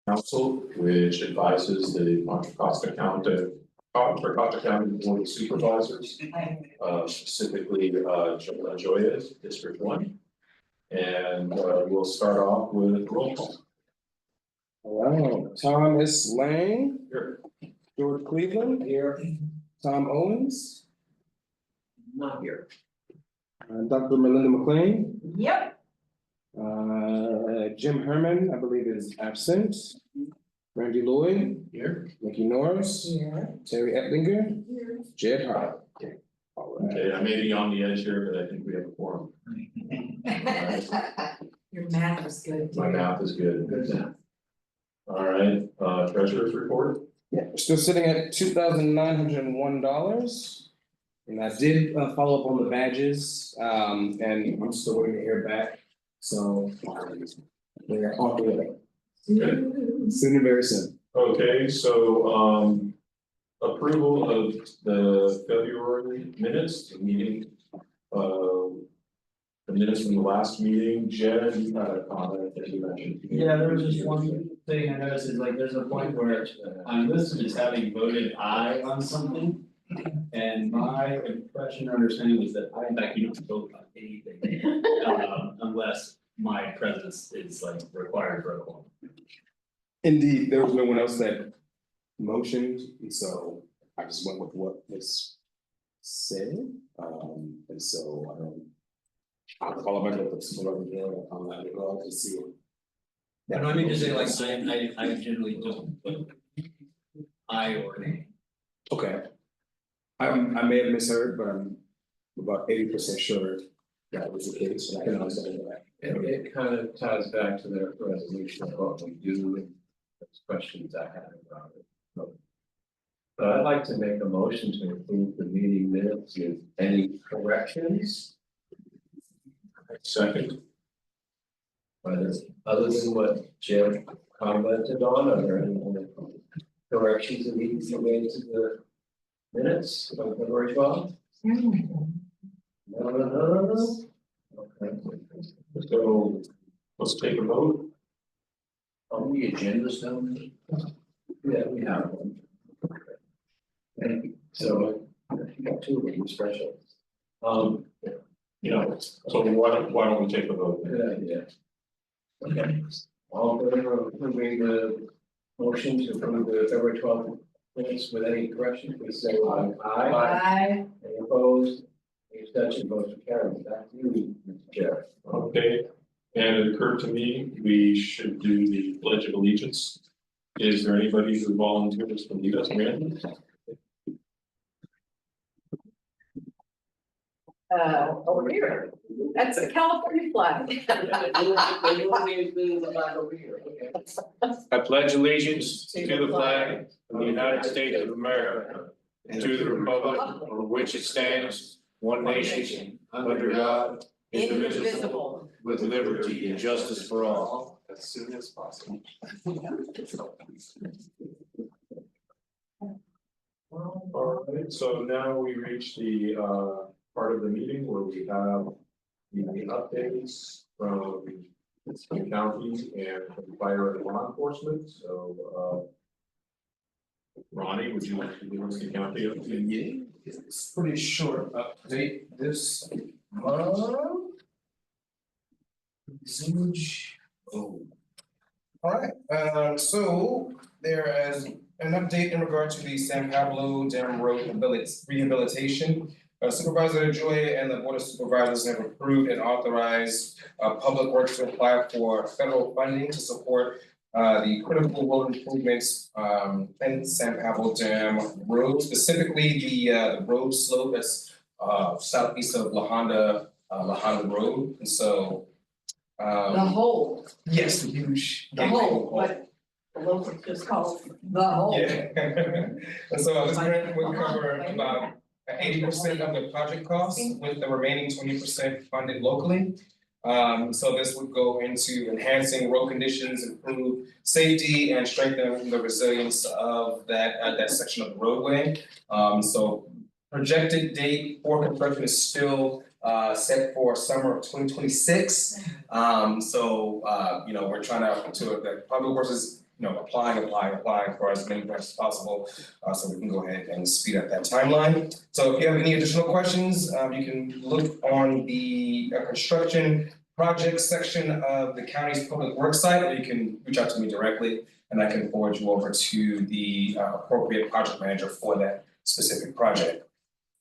Council, which advises the Contra Costa County Board of Supervisors, specifically Joya's District 1. And we'll start off with roll call. Wow, Thomas Lang, Here. George Cleveland, here, Tom Owens, Not here. Dr. Melinda McLean, Yep. Jim Herman, I believe is absent. Randy Lloyd, Here. Mickey Norris, Yeah. Terry Etlinger, Jed Hart. All right. Okay, I may be on the edge here, but I think we have a quorum. Your math is good. My math is good. All right, treasurer's report. Yeah, we're still sitting at $2,901. And I did follow up on the badges, and I'm still waiting to hear back. So we're on the way. Soon and very soon. Okay, so approval of the February minutes, the meeting, the minutes from the last meeting. Jed, you had a comment that you mentioned. Yeah, there was just one thing I noticed is like, there's a point where I'm listed as having voted aye on something. And my impression or understanding was that I, in fact, you don't vote on anything, unless my presence is like required for a quorum. Indeed, there was no one else that motioned, and so I just went with what was said. And so I'll call up my notes on that regard to see. And let me just say, like, I generally don't vote aye or nay. Okay. I may have misheard, but I'm about 80% sure that was the case, and I can understand that. It kind of ties back to their resolution of what we do and those questions I had about it. But I'd like to make a motion to approve the meeting minutes with any corrections. Second. Whether, other than what Jim commented on, are there any other corrections that need to be made to the minutes of February 12th? No. Okay. So let's take a vote. On the agenda still? Yeah, we have one. Thank you. So you got two of them special. You know, so why don't we take a vote? Good idea. Okay. All in favor of approving the motion to approve the February 12th minutes with any corrections, please say aye. Bye. Any opposed? Any abstention, motion carries. Back to you, Mr. Chair. Okay, and it occurred to me, we should do the Pledge of Allegiance. Is there anybody who volunteers to lead us, Randy? Over here, that's a California flag. I pledge allegiance to the flag of the United States of America and to the republic for which it stands, one nation, under God, indivisible, with liberty and justice for all. As soon as possible. All right, so now we reach the part of the meeting where we have the updates from the county and from fire and law enforcement, so Ronnie, would you like to give us the county update? Yeah, it's pretty short update this Huge. Oh. All right, so there is an update in regard to the San Pablo Dam Road rehabilitation. Supervisor Joy and the Board of Supervisors have approved and authorized Public Works to apply for federal funding to support the critical road improvements in San Pablo Dam Road, specifically the road slope that's southeast of La Honda Road, and so. The hole, Yes, the huge. the hole, what the locals just call the hole. Yeah. And so this grant would cover about 80% of the project costs, with the remaining 20% funded locally. So this would go into enhancing road conditions, improve safety, and strengthen the resilience of that section of the roadway. So projected date for construction is still set for summer of 2026. So you know, we're trying to the Public Works is applying for as many grants as possible, so we can go ahead and speed up that timeline. So if you have any additional questions, you can look on the construction project section of the county's public works site, or you can reach out to me directly, and I can forward you over to the appropriate project manager for that specific project.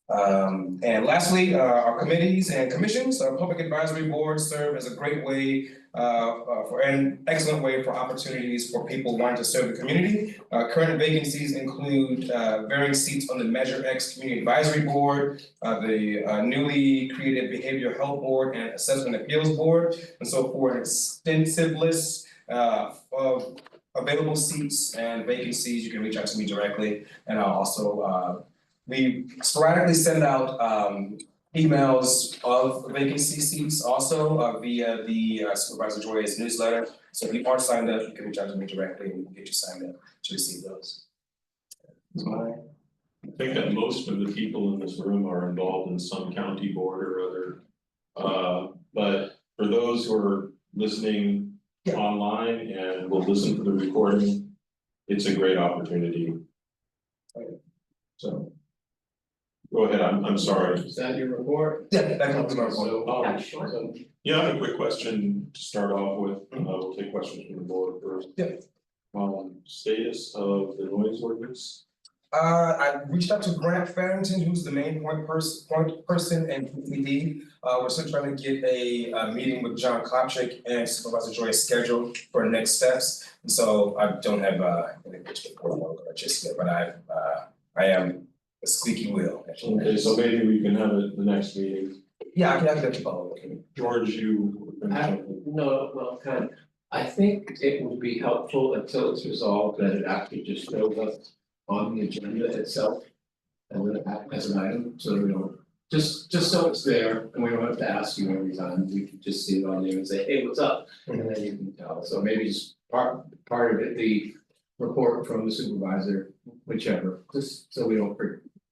And lastly, our committees and commissions, our public advisory boards serve as a great way for an excellent way for opportunities for people wanting to serve the community. Current vacancies include varying seats on the Measure X Community Advisory Board, the newly created Behavioral Health Board and Assessment Appeals Board. And so for an extensive list of available seats and vacancies, you can reach out to me directly, and I'll also we sporadically send out emails of vacancy seats also via the Supervisor Joya's newsletter. So if you aren't signed up, you can reach out to me directly and we'll get you signed up to receive those. That's my. I think that most of the people in this room are involved in some county board or other. But for those who are listening online and will listen to the recording, it's a great opportunity. So. Go ahead, I'm sorry. Is that your report? Yeah, that comes my report. Oh, Sure. yeah, I have a quick question to start off with. We'll take questions from the board first. Yeah. Status of the noise ordinance. I reached out to Grant Farrington, who's the main point person in PPD. We're still trying to get a meeting with John Kopchick and Supervisor Joy scheduled for next steps. And so I don't have any pitch report just yet, but I am a squeaky wheel. Okay, so maybe we can have it the next meeting. Yeah, I can let you follow. George, you. No, well, kind of, I think it would be helpful until it's resolved that it actually just shows up on the agenda itself. And then as an item, so we don't, just so it's there and we don't have to ask you every time, we can just see it on there and say, hey, what's up? And then you can tell, so maybe just part of it, the report from the supervisor, whichever, just so we don't,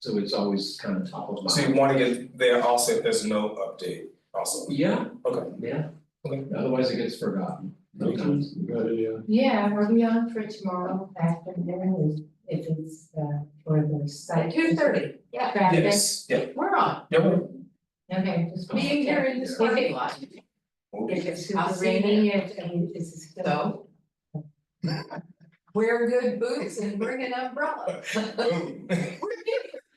so it's always kind of top of mind. So you want to get there also if there's no update also? Yeah. Okay. Yeah. Okay. Otherwise it gets forgotten. Sometimes. You got it, Yeah, are we on for tomorrow afternoon, if it's for the site? 2:30, yeah, Traffic? Yes, yeah. we're on. Okay, just. Being here in this parking lot. If it's super I'll see you rainy, is it still? So. Wear good boots and bring an umbrella. We're getting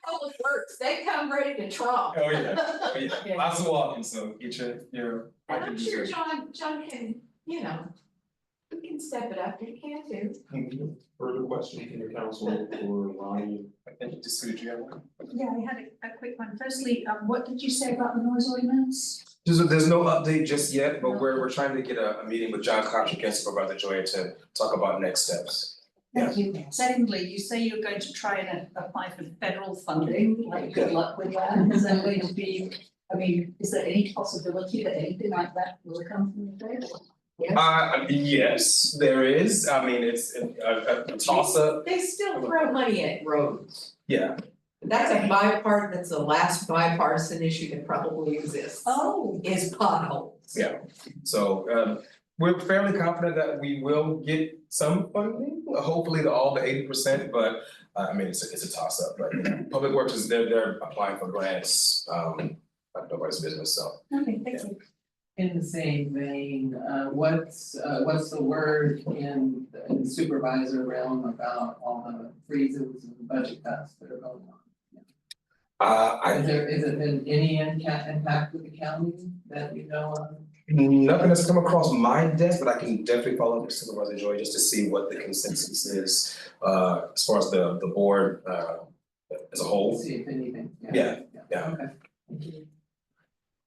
public works, they come ready to tromp. Oh, yeah, oh, yeah, lots of walking, so get your. And I'm sure John can, he can step it up, he can too. Further question from the council for Ronnie? I think just so you have one. Yeah, I had a quick one. Firstly, what did you say about the noise ordinance? There's no update just yet, but we're trying to get a meeting with John Kopchick and Supervisor Joya to talk about next steps. Thank you. Secondly, you say you're going to try and apply for federal funding, like good luck with that. Is that going to be, is there any possibility that anything like that will come from the federal? Yes, there is. I mean, it's a toss up. They still throw money at roads. Yeah. That's the last bipartisan issue that probably exists. Oh. Is potholes. Yeah. So we're fairly confident that we will get some funding, hopefully to all the 80%, but I mean, it's a toss up, but Public Works is they're applying for grants, like nobody's business, so. Okay, thank you. In the same vein, what's the word in the supervisor realm about all the freezes and budget cuts that are going on? Has it been any impact with the county that you know of? Nothing has come across my desk, but I can definitely follow up with Supervisor Joy just to see what the consensus is, as far as the board, as a whole. See if anything. Yeah. Okay. Thank you.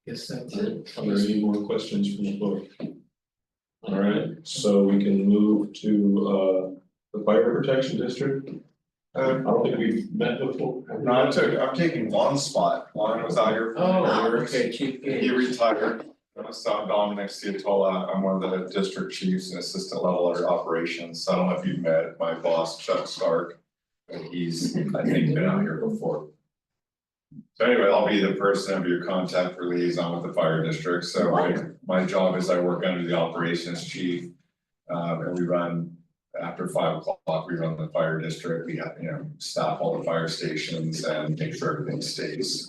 Yes, that's it. Are there any more questions from the board? All right, so we can move to the fire protection district. I don't think we've met before. No, I'm taking one spot. Juan was out here for Oh, years. okay, Chief He Gage. retired. I'm Dominic Ciatola. I'm one of the district chiefs and assistant level of operations. I don't know if you've met my boss Chuck Stark, but he's, I think, been out here before. So anyway, I'll be the person of your contact for liaison with the fire district. So my job is I work under the operations chief. And we run after 5 o'clock, we run the fire district, we have, staff all the fire stations and make sure everything stays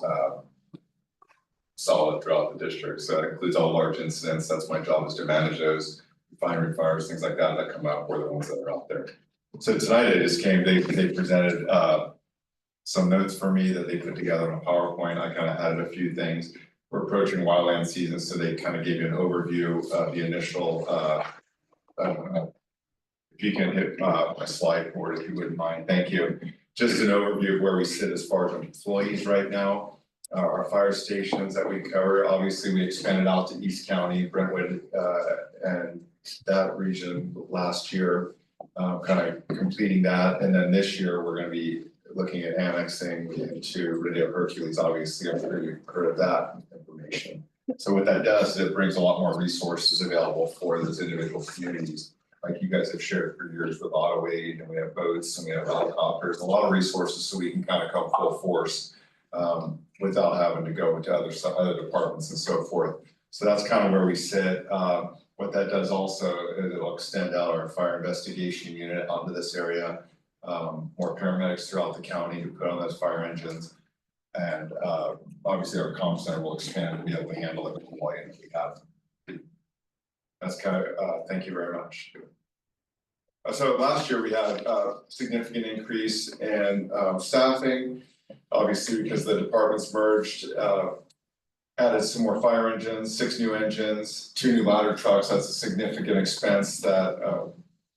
solid throughout the district, so that includes all large incidents, that's my job, is to manage those refinery fires, things like that come up, we're the ones that are out there. So tonight I just came, they presented some notes for me that they put together on a PowerPoint, I kind of added a few things. We're approaching wildland season, so they kind of gave you an overview of the initial if you can hit my slide board, if you wouldn't mind, thank you. Just an overview of where we sit as far as employees right now. Our fire stations that we cover, obviously we expanded out to East County, Brentwood, and that region last year. Kind of completing that, and then this year, we're gonna be looking at annexing into Radio Hercules, obviously, I'm sure you've heard of that information. So what that does is it brings a lot more resources available for those individual communities. Like you guys have shared for years with auto aid, and we have boats, and we have helicopters, a lot of resources, so we can kind of come full force. Without having to go into other departments and so forth. So that's kind of where we sit. What that does also is it'll extend out our fire investigation unit onto this area. More paramedics throughout the county to put on those fire engines. And obviously our comm center will expand to be able to handle the volume that we have. That's kind of, thank you very much. So last year we had a significant increase in staffing. Obviously, because the departments merged, added some more fire engines, 6 new engines, 2 new ladder trucks. That's a significant expense that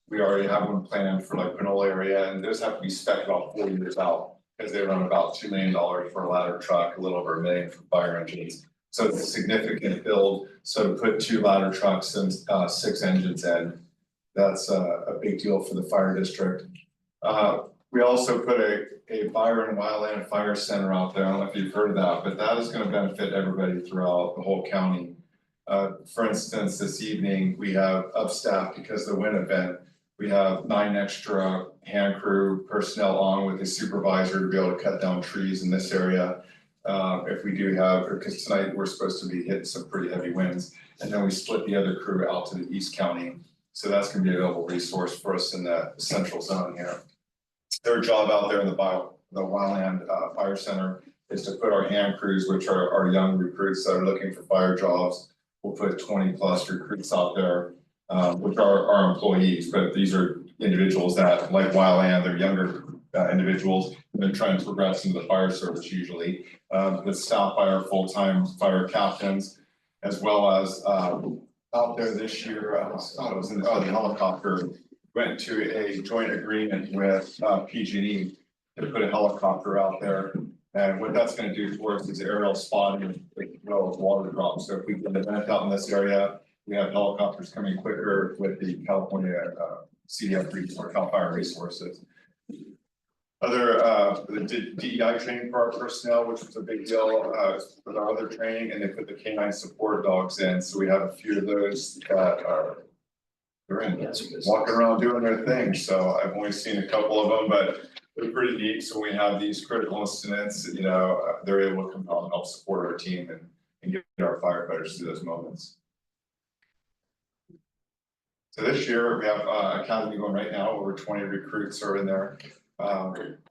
we already have one planned for like Panola area, and those have to be spec'd about 4 years out because they run about $2 million for a ladder truck, a little over $1 million for fire engines. So it's a significant build. So to put 2 ladder trucks and 6 engines in, that's a big deal for the fire district. We also put a Byron Wildland Fire Center out there. I don't know if you've heard of that, but that is going to benefit everybody throughout the whole county. For instance, this evening we have upstaff because of the wind event. We have 9 extra hand crew personnel on with a supervisor to be able to cut down trees in this area. If we do have, because tonight we're supposed to be hitting some pretty heavy winds, and then we split the other crew out to the East County. So that's going to be a available resource for us in the central zone here. Their job out there in the Wildland Fire Center is to put our hand crews, which are our young recruits that are looking for fire jobs. We'll put 20+ recruits out there, which are our employees, but these are individuals that like Wildland, they're younger individuals, and they're trying to progress into the fire service usually. The staff by our full-time fire captains, as well as out there this year, I thought it was in the helicopter. Went to a joint agreement with PG&E to put a helicopter out there. And what that's going to do for us is aerial spotting as well as water drops. So if we can event out in this area, we have helicopters coming quicker with the California CDF resource, Cal Fire resources. Other the DEI training for our personnel, which was a big deal with our other training, and they put the canine support dogs in. So we have a few of those that are walking around doing their thing. So I've only seen a couple of them, but they're pretty neat. So when we have these critical incidents, they're able to come out and help support our team and get our firefighters through those moments. So this year we have academy going right now. Over 20 recruits are in there.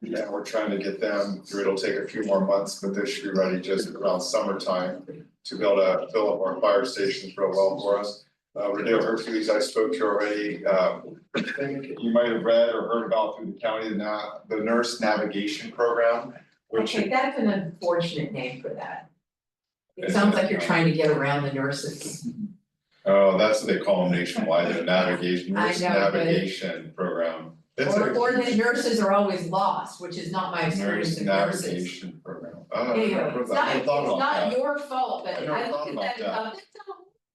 Yeah, we're trying to get them through. It'll take a few more months, but they should be ready just around summertime to be able to fill up our fire stations real well for us. Radio Hercules, I spoke to already. I think you might have read or heard about through the county the nurse navigation program, which Okay, that's an unfortunate name for that. It sounds like you're trying to get around the nurses. Oh, that's what they call them nationwide, the nurse I know, navigation program. Or the nurses are always lost, which is not my experience Nurse of nurses. navigation program. Anyway, it's not your fault, but I never I thought looked about at that, that. that's a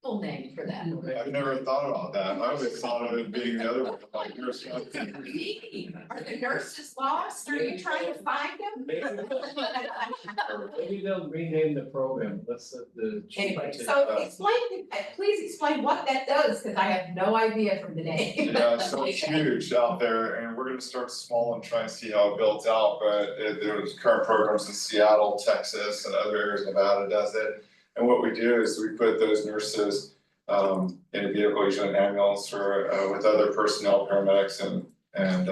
wonderful name for that. I've never thought about that. I always thought of it being the other one, like nurse. Are the nurses lost? Are you trying to find them? Maybe they'll rename the program, let's let the. Anyway, so please explain what that does, because I have no idea from the name. Yeah, so it's huge out there, and we're gonna start small and try and see how it builds out, but there's current programs in Seattle, Texas, and other areas, Nevada does it. And what we do is we put those nurses in a vehicle, usually an ambulance or with other personnel, paramedics and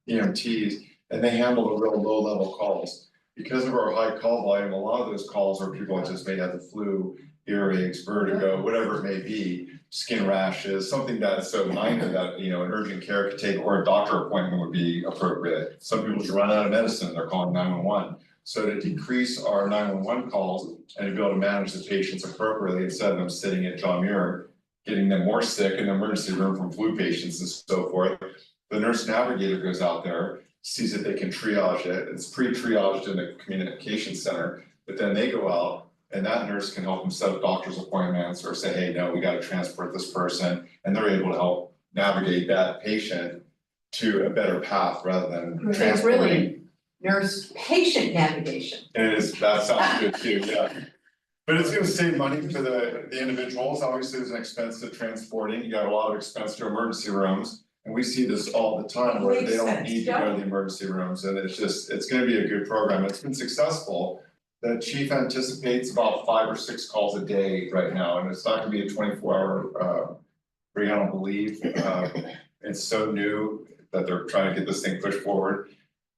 EMTs. And they handle the real low level calls. Because of our high call volume, a lot of those calls are people that just may have the flu, earaches, vertigo, whatever it may be, skin rashes, something that's so minor that, you know, an urgent care could take, or a doctor appointment would be appropriate. Some people just run out of medicine, they're calling 911. So to decrease our 911 calls and to be able to manage the patients appropriately, instead of them sitting at John Muir, getting them more sick in the emergency room from flu patients and so forth, the nurse navigator goes out there, sees that they can triage it, it's pre-triaged in the communication center, but then they go out and that nurse can help them set up doctor's appointments or say, hey, no, we gotta transport this person, and they're able to help navigate that patient to a better path rather than That's transporting. really nurse patient navigation. It is, that sounds good too, yeah. But it's gonna save money for the individuals, obviously there's an expense to transporting, you got a lot of expense to emergency rooms. And we see this all the time where Makes they don't sense, need to go to the emergency rooms, and it's gonna be a good program, it's been successful. The chief anticipates about 5 or 6 calls a day right now, and it's not gonna be a 24-hour free, I don't believe. It's so new that they're trying to get this thing pushed forward.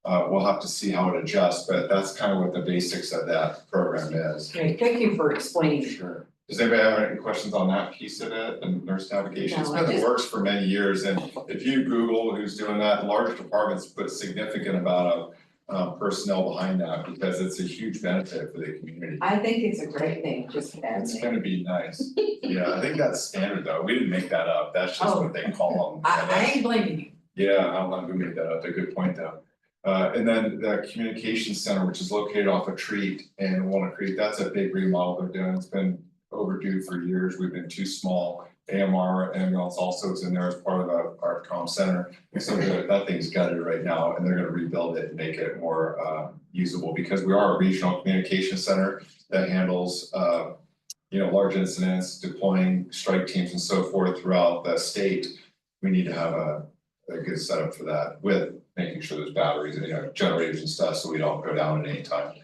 We'll have to see how it adjusts, but that's kind of what the basics of that program is. Great, thank you for explaining. Sure. Does anybody have any questions on that piece of it, and nurse navigation? It's No, been I in the just- works for many years, and if you Google who's doing that, large departments put significant amount of personnel behind that, because it's a huge benefit for the community. I think it's a great thing, just It's gonna be nice. Yeah, I think that's standard though. We didn't make that up. That's just what they call them. I ain't blaming you. Yeah, I don't know who made that up. A good point though. And then the communication center, which is located off a Treat in Walnut Creek, that's a big remodel they're doing. It's been overdue for years. We've been too small. AMR ambulance also is in there as part of our comm center. So that thing's gutted right now, and they're gonna rebuild it and make it more usable, because we are a regional communication center that handles large incidents, deploying strike teams and so forth throughout the state. We need to have a good setup for that, with making sure there's batteries and generators and stuff, so we don't go down at any time.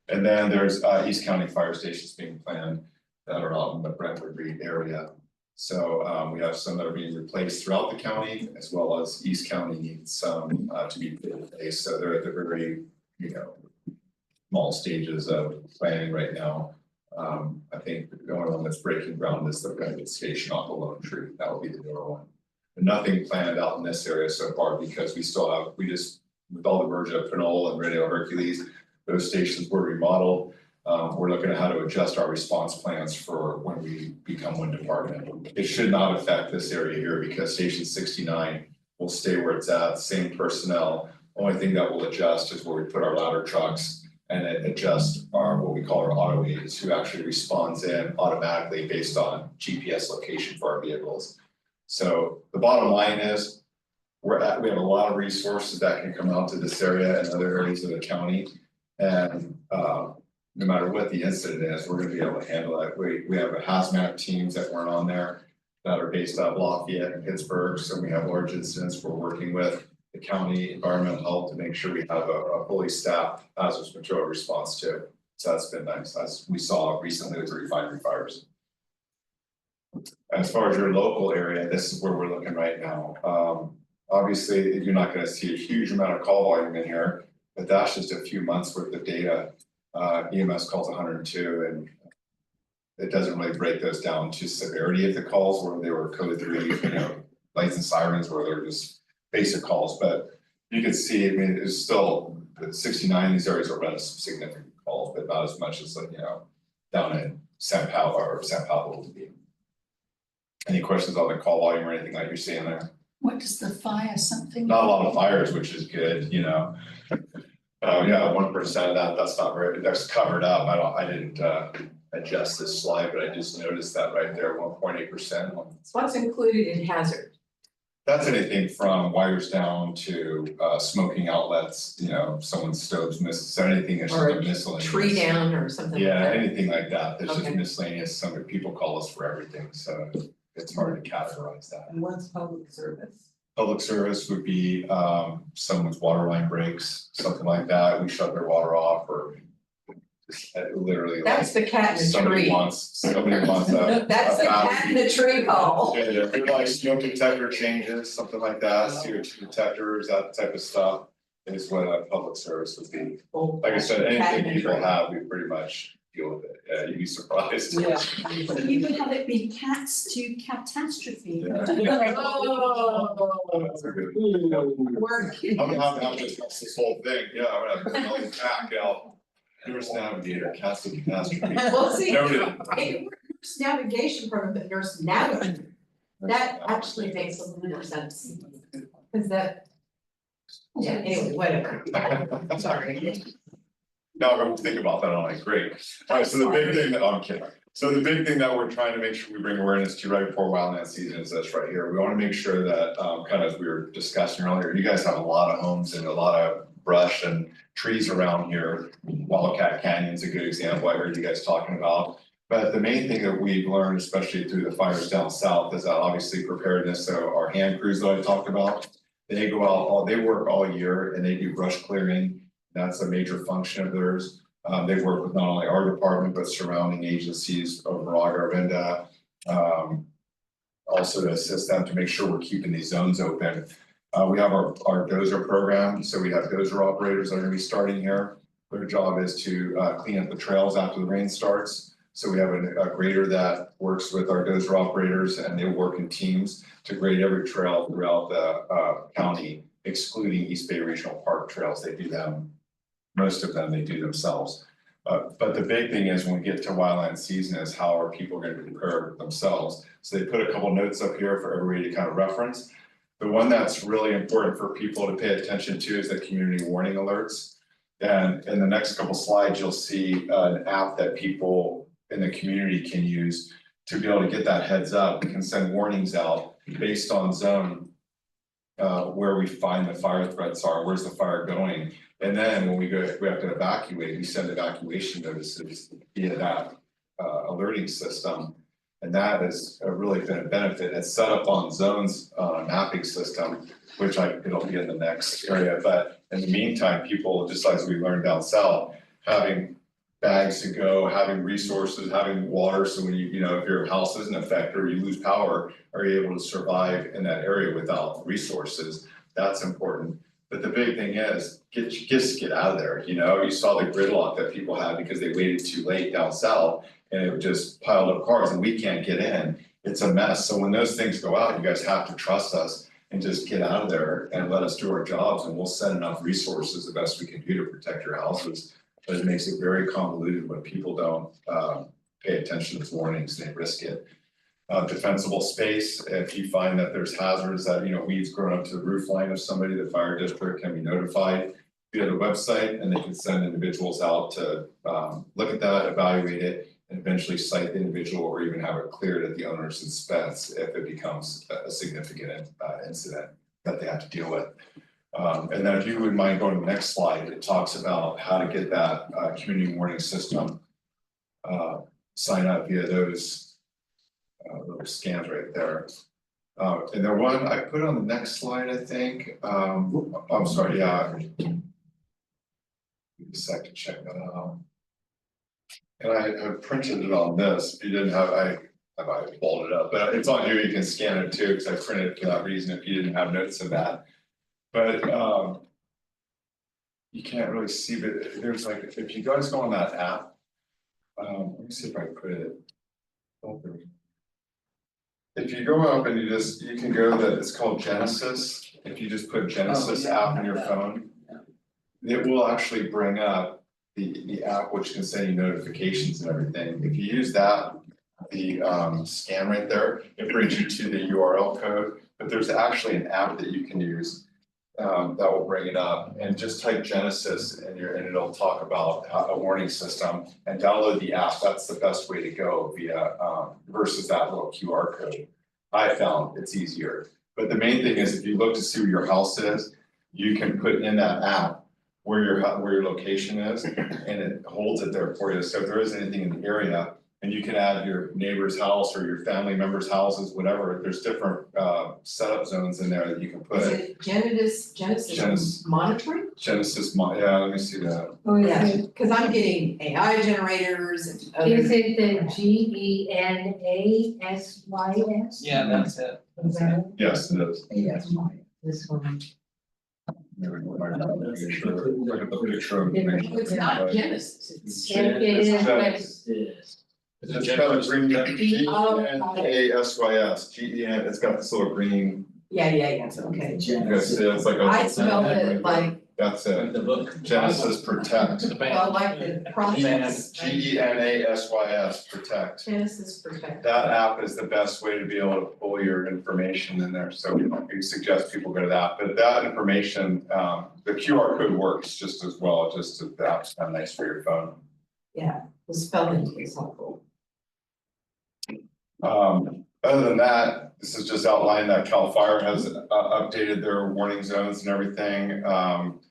And then there's East County fire stations being planned that are out in the Brentwood Reed area. So we have some that are being replaced throughout the county, as well as East County needs some to be replaced. So they're at the very, small stages of planning right now. I think the only one that's breaking ground is the Brentwood station off the Lone Tree. That will be the newer one. But nothing planned out in this area so far, because with all the merger of Pinole and Radio Hercules, those stations were remodeled. We're looking at how to adjust our response plans for when we become one department. It should not affect this area here, because station 69 will stay where it's at, same personnel. Only thing that will adjust is where we put our ladder trucks, and then adjust what we call our auto aids, who actually responds in automatically based on GPS location for our vehicles. So the bottom line is, we have a lot of resources that can come out to this area and other areas of the county. And no matter what the incident is, we're gonna be able to handle it. We have a hazmat teams that weren't on there that are based out of Lafayette and Pittsburgh, so we have large incidents. We're working with the county environmental health to make sure we have a fully staffed hazardous material response too. So that's been nice, as we saw recently with the refinery fires. As far as your local area, this is where we're looking right now. Obviously, you're not gonna see a huge amount of call volume in here, but that's just a few months worth of data. EMS calls 102, and it doesn't really break those down to severity of the calls, where they were code 3, lights and sirens, where they're just basic calls. But you can see, I mean, it's still 69, these areas are running some significant calls, but not as much as down in San Pablo would be. Any questions on the call volume or anything like you're seeing there? What does the fire something? Not a lot of fires, which is good, Yeah, 1% of that's covered up. I didn't adjust this slide, but I just noticed that right there, 1.8%. What's included in hazard? That's anything from wires down to smoking outlets, someone's stoves anything that's Or just miscellaneous. Tree down or something like Yeah, that? anything like that, that's just Okay. miscellaneous. Some people call us for everything, so it's hard to categorize that. And what's public service? Public service would be someone's water line breaks, something like that, we shut their water off, or Literally. like, That's the cat in the somebody tree. wants a. That's the cat in the tree call. Yeah, if you're like smoke detector changes, something like that, CO2 detectors, that type of stuff is what a public service would be. Like I said, anything people have, we pretty much deal with it, yeah, you'd be surprised. Yeah. You could have it be cats to catastrophe. Yeah. Oh. That's a good. Work. I'm gonna have to discuss this whole thing, yeah, I'm gonna put it all back out. Nurse navigator, cats to catastrophe. Well, see, Noted. nurse navigation program, but nurse navigator, that actually makes a little more sense. Cause that. Yeah, anyway, whatever, sorry. Now I'm gonna think about that, I'm like, great. Alright, so the big thing that, I'm kidding. So the big thing that we're trying to make sure we bring awareness to right before wildland season is this right here. We wanna make sure that, kind of as we were discussing earlier, you guys have a lot of homes and a lot of brush and trees around here. Wildcat Canyon's a good example, I heard you guys talking about. But the main thing that we've learned, especially through the fires down south, is that obviously preparedness, so our hand crews that I talked about. They go out, they work all year and they do brush clearing. That's a major function of theirs. They work with not only our department, but surrounding agencies of Moraga, Arvinda. Also to assist them to make sure we're keeping these zones open. We have our dozer program, so we have dozer operators that are gonna be starting here. Their job is to clean up the trails after the rain starts. So we have a grader that works with our dozer operators and they work in teams to grade every trail throughout the county, excluding East Bay Regional Park trails. They do them, most of them they do themselves. But the big thing is when we get to wildland season is how are people gonna prepare themselves? So they put a couple notes up here for everybody to kind of reference. The one that's really important for people to pay attention to is the community warning alerts. And in the next couple slides, you'll see an app that people in the community can use to be able to get that heads up. We can send warnings out based on zone. Where we find the fire threats are, where's the fire going? And then when we have to evacuate, we send evacuation notices via that alerting system. And that has really been a benefit. It's set up on zones mapping system, which it'll be in the next area. But in the meantime, people, just as we learned down south, having bags to go, having resources, having water. So when you know, if your house isn't affected or you lose power, are you able to survive in that area without resources? That's important. But the big thing is just get out of there. You know, you saw the gridlock that people had because they waited too late down south and it just piled up cars and we can't get in. It's a mess. So when those things go out, you guys have to trust us and just get out of there and let us do our jobs and we'll send enough resources the best we can do to protect your houses. But it makes it very convoluted when people don't pay attention to warnings, they risk it. Defensible space, if you find that there's hazards that, you know, weeds growing up to the roof line of somebody, the fire district can be notified via the website and they can send individuals out to look at that, evaluate it, and eventually cite the individual or even have it cleared at the owner's expense if it becomes a significant incident that they have to deal with. And then if you would mind going to the next slide, it talks about how to get that community warning system sign up via those little scans right there. And then one I put on the next slide, I think, I'm sorry, yeah. Give me a sec to check that out. And I printed it on this, if you didn't have, I pulled it up, but it's on here, you can scan it too, because I printed it for that reason if you didn't have notes of that. But you can't really see, but there's like, if you guys go on that app, let me see if I put it. If you go up and you can go that, it's called Genesis, if you just put Genesis app on your phone. It will actually bring up the app which can send you notifications and everything. If you use that, the scan right there, it brings you to the URL code, but there's actually an app that you can use. That will bring it up and just type Genesis and it'll talk about a warning system and download the app. That's the best way to go via versus that little QR code. I found it's easier, but the main thing is if you look to see where your house is, you can put in that app where your location is and it holds it there for you. So if there is anything in the area And you can add your neighbor's house or your family members' houses, whatever, there's different setup zones in there that you can Is put. it Genesis Genesis. monitoring? Yeah, let me see that. Oh, Yeah, cause I'm getting AI generators and other. Is it the GENASYS? Yeah, that's it. Is that Yes, it is. this one? Maybe we might have to make sure, look at the picture of it, make sure. It's not Genesis, it's. It is, but It's got a green, GENASYS, it's got this little green, Yeah, okay. you guys see, it's like a. I spelled it like, That's Like it, the book. Genesis Protect, well, like the process. GENASYS Protect. Genesis Protect. That app is the best way to be able to pull your information in there, so we suggest people go to that, but that information, the QR code works just as well, just the app's kind of nice for your phone. Yeah, the spelling is helpful. Other than that, this is just outlined that CAL FIRE has updated their warning zones and everything.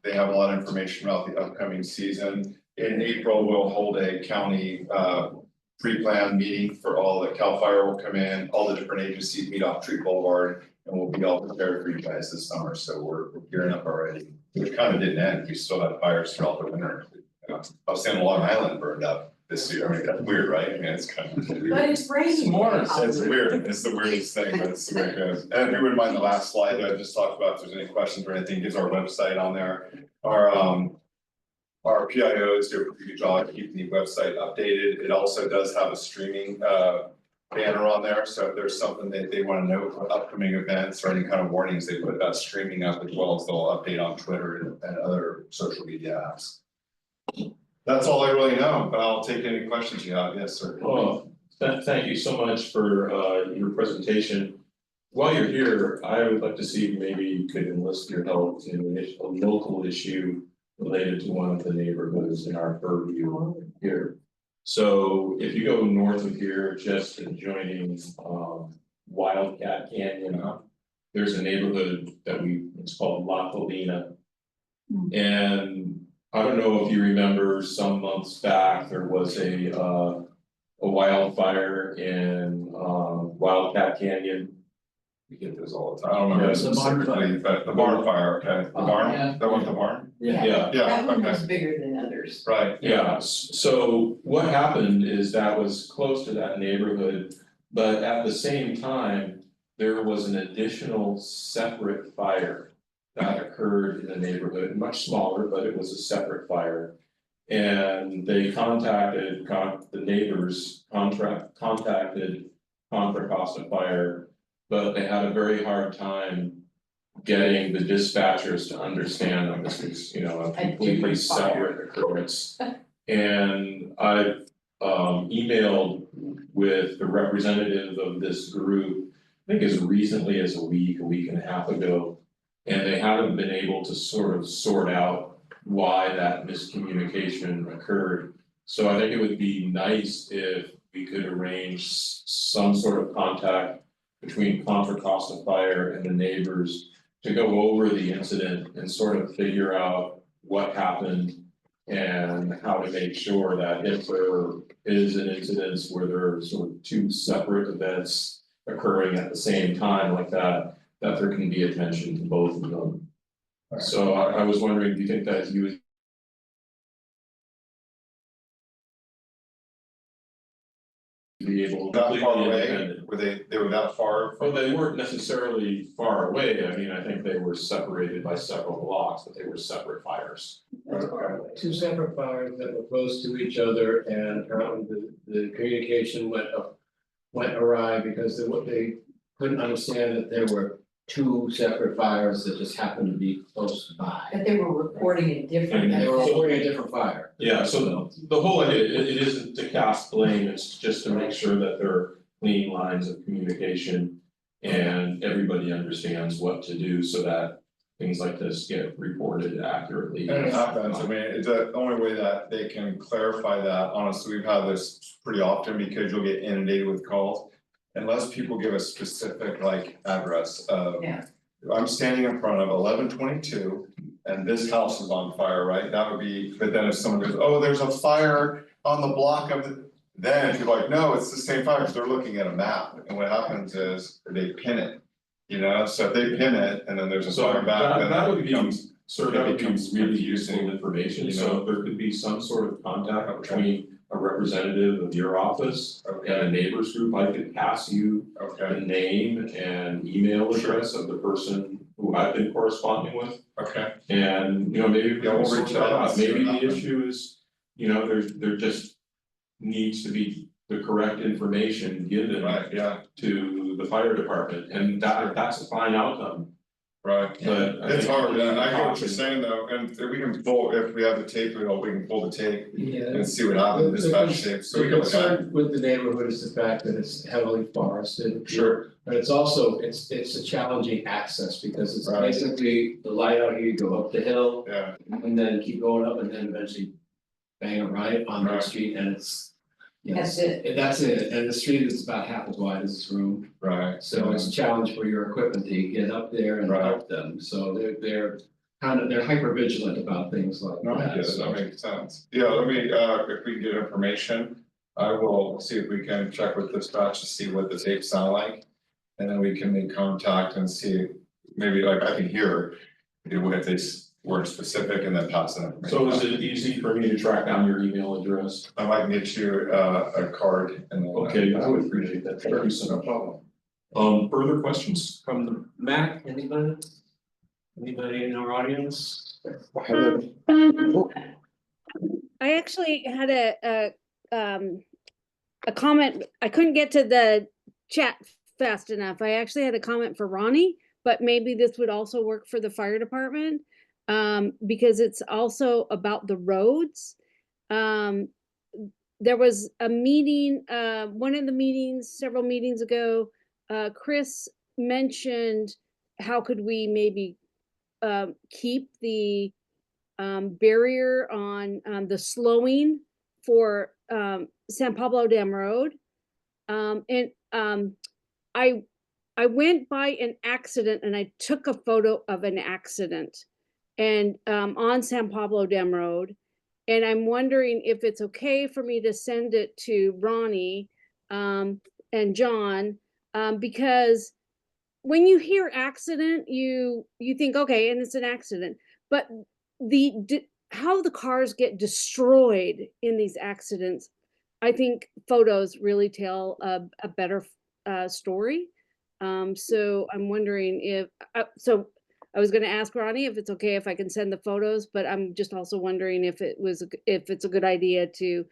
They have a lot of information about the upcoming season. In April, we'll hold a county pre-planned meeting for all the CAL FIRE will come in, all the different agencies meet off Tree Boulevard. And we'll be all prepared for you guys this summer, so we're gearing up already. Which kind of didn't end, we still had fires throughout the winter. I was saying Long Island burned up this year, I mean, that's weird, right? I mean, it's kind of. But it's raining. It's weird, it's the weirdest thing, but it's the way it goes. And if you wouldn't mind the last slide that I just talked about, if there's any questions or anything, gives our website on there. Our PIOs do a pretty good job keeping the website updated. It also does have a streaming banner on there, so if there's something that they want to know for upcoming events or any kind of warnings, they put that streaming up as well as they'll update on Twitter and other social media apps. That's all I really know, but I'll take any questions you have, yes, sir. Well, thank you so much for your presentation. While you're here, I would like to see if maybe you could enlist your help in a local issue related to one of the neighborhoods in our purview here. So if you go north of here, just adjoining Wildcat Canyon, there's a neighborhood that it's called La Colina. And I don't know if you remember, some months back, there was a wildfire in Wildcat Canyon. We get those all the time, I don't remember specifically, but the barn fire, okay, the barn, that was the barn? Yeah. That one okay. was bigger than others. Right. Yeah, so what happened is that was close to that neighborhood, but at the same time, there was an additional separate fire that occurred in the neighborhood, much smaller, but it was a separate fire. And they contacted the neighbors, contacted Contra Costa Fire, but they had a very hard time getting the dispatchers to understand that this was, a completely separate occurrence. And I emailed with the representative of this group, I think as recently as a week and a half ago. And they haven't been able to sort of sort out why that miscommunication occurred. So I think it would be nice if we could arrange some sort of contact between Contra Costa Fire and the neighbors to go over the incident and sort of figure out what happened and how to make sure that if there is an incident where there are sort of two separate events occurring at the same time like that there can be attention to both of them. So I was wondering, do you think that you would be able to That completely far away, independent? were they were that far Well, from? they weren't necessarily far away, I mean, I think they were separated by several blocks, but they were separate fires. Two separate fires that were close to each other, and apparently the communication went awry because they couldn't understand that there were two separate fires that just happened to be close by. But they were reporting it different. They were reporting a different fire. Yeah, so the whole idea, it isn't to cast blame, it's just to make sure that there are clean lines of communication. And everybody understands what to do so that things like this get reported accurately. And it happens, I mean, it's the only way that they can clarify that, honestly, we've had this pretty often because you'll get inundated with calls. Unless people give a specific like address of. Yeah. I'm standing in front of 1122 and this house is on fire, right? That would be, but then if someone goes, oh, there's a fire on the block of the. Then you're like, no, it's the same fire, because they're looking at a map, and what happens is they pin it. You know, so if they pin it and then there's a So fire back, then that it would be, becomes, so it that would be becomes really confusing, useful information, you so know? if there could be some sort of contact Okay. between a representative of your office and okay, a neighbors group, I could pass you okay, the name and email address of the person who I've been corresponding with. okay, And, you know, maybe we Yeah, can we'll sort reach that out and out, see what maybe the happens. issue is, you know, there just needs to be the correct information given right, yeah, to the fire department, and that's a fine outcome, right. but. It's hard, yeah, I get what you're Caution. saying though, and if we can pull, if we have the tape, we can pull the tape Yeah. and see what happens, dispatch tape, so we The can look at it. concern with the neighborhood is the fact that it's heavily forested. Sure. But it's also, it's a challenging access because it's Right. basically the light out here, you go up the hill Yeah, and then keep going up and then eventually bang it right on Main Right. Street and it's. That's it. That's it, and the street is about half as wide as this room, right, so it's a challenge for your equipment to get up there and Right. help them, so they're they're hyper vigilant about things like no, I that, get it, so. that makes sense. Yeah, let me, if we can get information, I will see if we can check with dispatch to see what the tapes sound like. And then we can make contact and see, maybe like I can hear, you know, if they were specific and then pass that information. So is it easy for me to track down your email address? I might get you a card and then. Okay, I would appreciate that, thank you so much. Further questions? From the Mac, anybody? Anybody in our audience? I actually had a comment. I couldn't get to the chat fast enough. I actually had a comment for Ronnie, but maybe this would also work for the fire department. Because it's also about the roads. There was a meeting, one of the meetings, several meetings ago, Chris mentioned how could we maybe keep the barrier on the slowing for San Pablo Dam Road. I went by an accident and I took a photo of an accident and on San Pablo Dam Road. And I'm wondering if it's okay for me to send it to Ronnie and John, because when you hear accident, you think, okay, and it's an accident, but how the cars get destroyed in these accidents, I think photos really tell a better story. So I'm wondering if, I was gonna ask Ronnie if it's okay if I can send the photos, but I'm just also wondering if it's a good idea to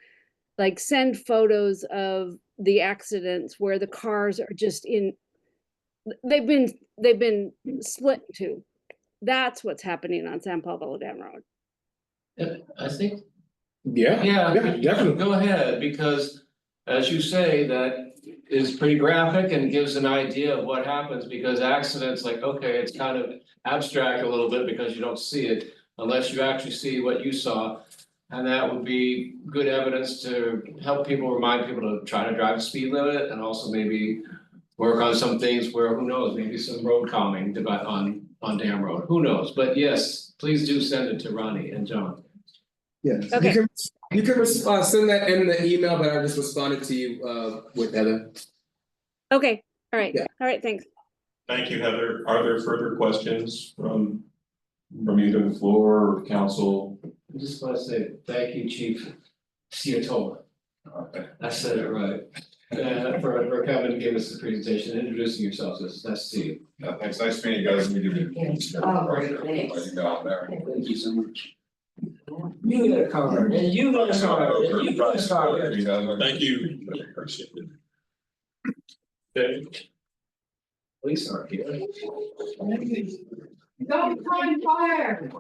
like send photos of the accidents where the cars are just they've been split in two. That's what's happening on San Pablo Dam Road. Yeah, I think. Yeah, Yeah, definitely. go ahead, because as you say, that is pretty graphic and gives an idea of what happens, because accidents, like, okay, it's kind of abstract a little bit because you don't see it unless you actually see what you saw. And that would be good evidence to help people, remind people to try to drive the speed limit and also maybe work on some things where, who knows, maybe some road calming on Dam Road, who knows? But yes, please do send it to Ronnie and John. Yeah, Okay. you can send that in the email, but I just responded to you with Heather. Okay, all right, Yeah. all right, thanks. Thank you, Heather. Are there further questions from either the floor or council? I just want to say thank you, Chief Ciatola. I said it right. For coming to give us the presentation, introducing yourselves, it's nice to see you. Yeah, thanks, nice meeting you guys, meet you. Oh, great, thanks. You got there. Thank you so much. You get a card, and you get a card, and you get a card. Thank you. Appreciate it. Okay, Police aren't here. Don't find fire.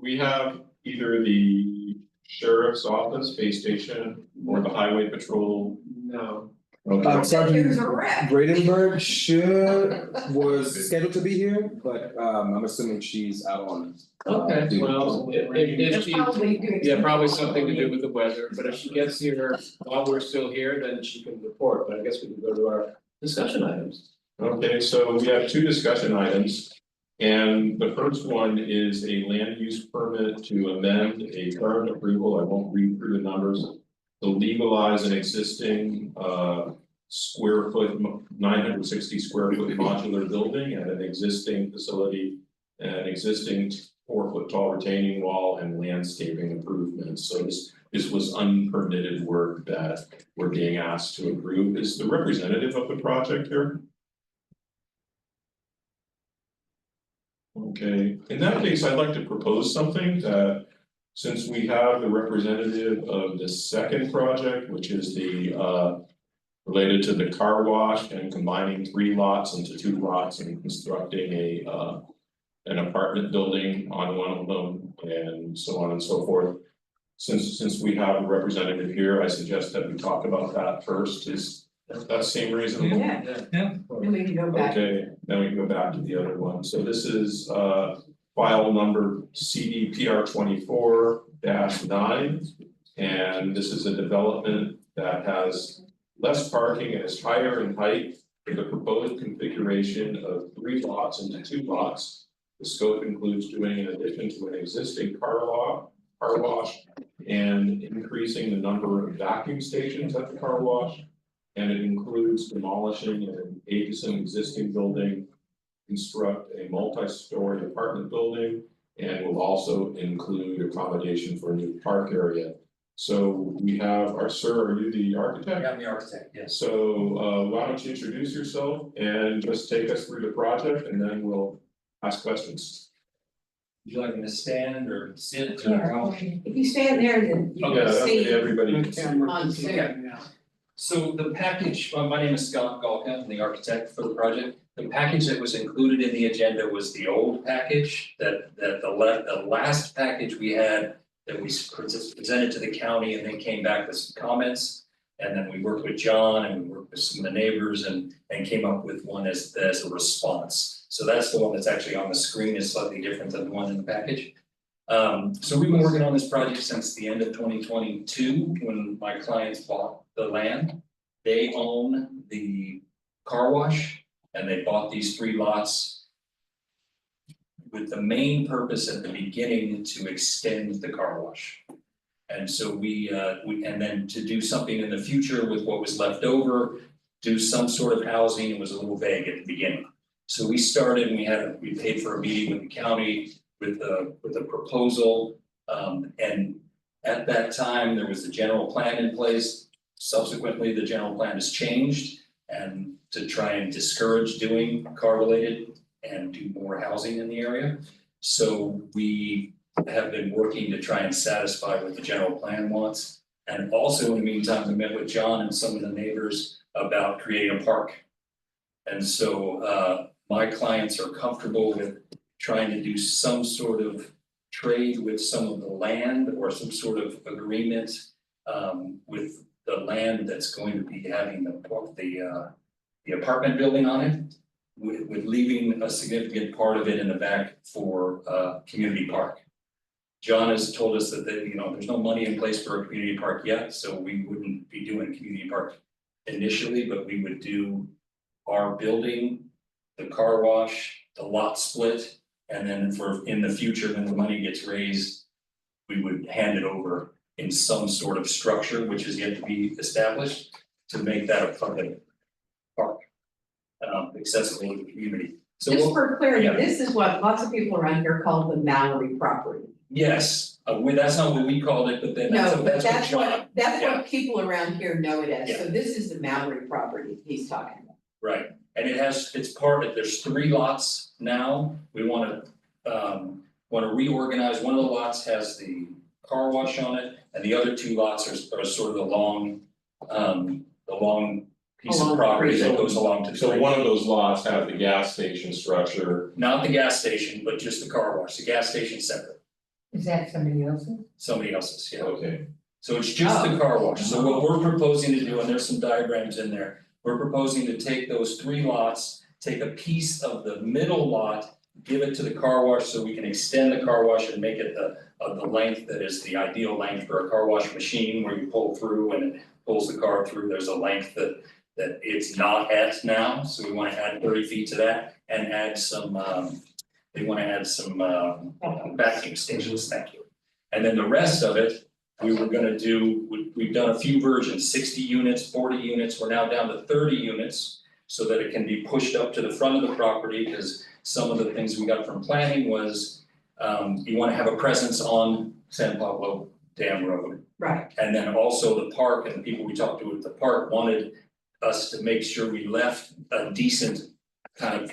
we have either the sheriff's office, Bay Station, or the highway patrol. No. Okay. There's a wreck. Bradenburg was scheduled to be here, but I'm assuming she's out on. Okay, duty. well, if That's she, probably good. yeah, probably something to do with the weather, but if she gets here while we're still here, then she can report, but I guess we can go to our discussion items. Okay, so we have two discussion items. And the first one is a land use permit to amend a current approval. I won't read through the numbers. to legalize an existing square foot, 960 square foot modular building at an existing facility. An existing 4 foot tall retaining wall and landscaping improvements, so this was unpermitted work that we're being asked to approve. Is the representative of the project here? Okay, in that case, I'd like to propose something that, since we have the representative of the second project, which is the related to the car wash and combining 3 lots into 2 lots and constructing an apartment building on one of them and so on and so forth. Since we have a representative here, I suggest that we talk about that first. Is that seem reasonable? Yeah. Then we can go back. Okay, then we can go back to the other one. So this is file number CDPR 24-9. And this is a development that has less parking and is higher in height for the proposed configuration of 3 lots into 2 lots. The scope includes doing an addition to an existing car wash and increasing the number of vacuum stations at the car wash. And it includes demolishing an adjacent existing building, construct a multi-story apartment building, and will also include accommodation for a new park area. So we have sir, are you the architect? I'm the architect, yes. So why don't you introduce yourself and just take us through the project, and then we'll ask questions. Would you like me to stand or sit or Yeah. how? If you stand there, then you Yeah, can that way see everybody can see. on Zoom. So the package, my name is Scott Galka, I'm the architect for the project. The package that was included in the agenda was the old package, that the last package we had that we presented to the county, and they came back with some comments. And then we worked with John and we worked with some of the neighbors and came up with one as a response. So that's the one that's actually on the screen, is slightly different than the one in the package. So we've been working on this project since the end of 2022, when my clients bought the land. They own the car wash and they bought these 3 lots with the main purpose at the beginning to extend the car wash. And so we and then to do something in the future with what was left over, do some sort of housing. It was a little vague at the beginning. So we started and we paid for a meeting with the county with a proposal. And at that time, there was the general plan in place. Subsequently, the general plan has changed, and to try and discourage doing car related and do more housing in the area. So we have been working to try and satisfy what the general plan wants. And also in the meantime, we met with John and some of the neighbors about creating a park. And so my clients are comfortable with trying to do some sort of trade with some of the land or some sort of agreement with the land that's going to be having the apartment building on it, with leaving a significant part of it in the back for community park. John has told us that there's no money in place for a community park yet, so we wouldn't be doing community park initially, but we would do our building, the car wash, the lot split, and then in the future, when the money gets raised, we would hand it over in some sort of structure, which is yet to be established, to make that a public park, accessible to the community. So Just for clarity, yeah. this is what lots of people around here call the Mallory property. Yes, that's not what we called it, but then No, that's but what that's John, what people around here know it as, so this is the Mallory property he's talking about. right, and there's 3 lots now. We wanna reorganize. One of the lots has the car wash on it, and the other 2 lots are sort of the long piece of property that goes along to the. So one of those lots have the gas station structure. Not the gas station, but just the car wash. The gas station's separate, Is that somebody else's? somebody else's, yeah. Okay, So it's just the car wash. So what we're proposing to do, and there's some diagrams in there, we're proposing to take those 3 lots, take a piece of the middle lot, give it to the car wash so we can extend the car wash and make it the length that is the ideal length for a car wash machine, where you pull through and it pulls the car through. There's a length that it's not at now, so we wanna add 30 feet to that and add some vacuum stations, thank you. And then the rest of it We were gonna do, we've done a few versions, 60 units, 40 units, we're now down to 30 units. So that it can be pushed up to the front of the property, because some of the things we got from planning was. You wanna have a presence on San Pablo Dam Road. Right, And then also the park, and the people we talked to at the park wanted us to make sure we left a decent kind of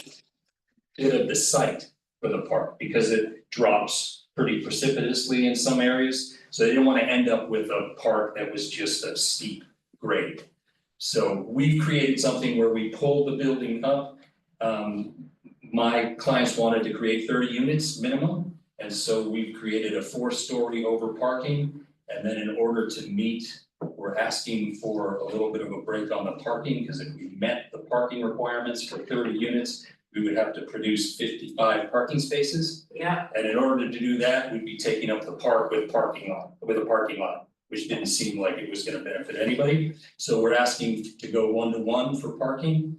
bit of the site for the park, because it drops pretty precipitously in some areas. So they didn't wanna end up with a park that was just a steep grade. So we've created something where we pulled the building up. My clients wanted to create 30 units minimum, and so we've created a 4-story over parking. And then in order to meet, we're asking for a little bit of a break on the parking, because if we met the parking requirements for 30 units, we would have to produce 55 parking spaces. yeah, And in order to do that, we'd be taking up the park with a parking lot, which didn't seem like it was gonna benefit anybody. So we're asking to go 1-to-1 for parking.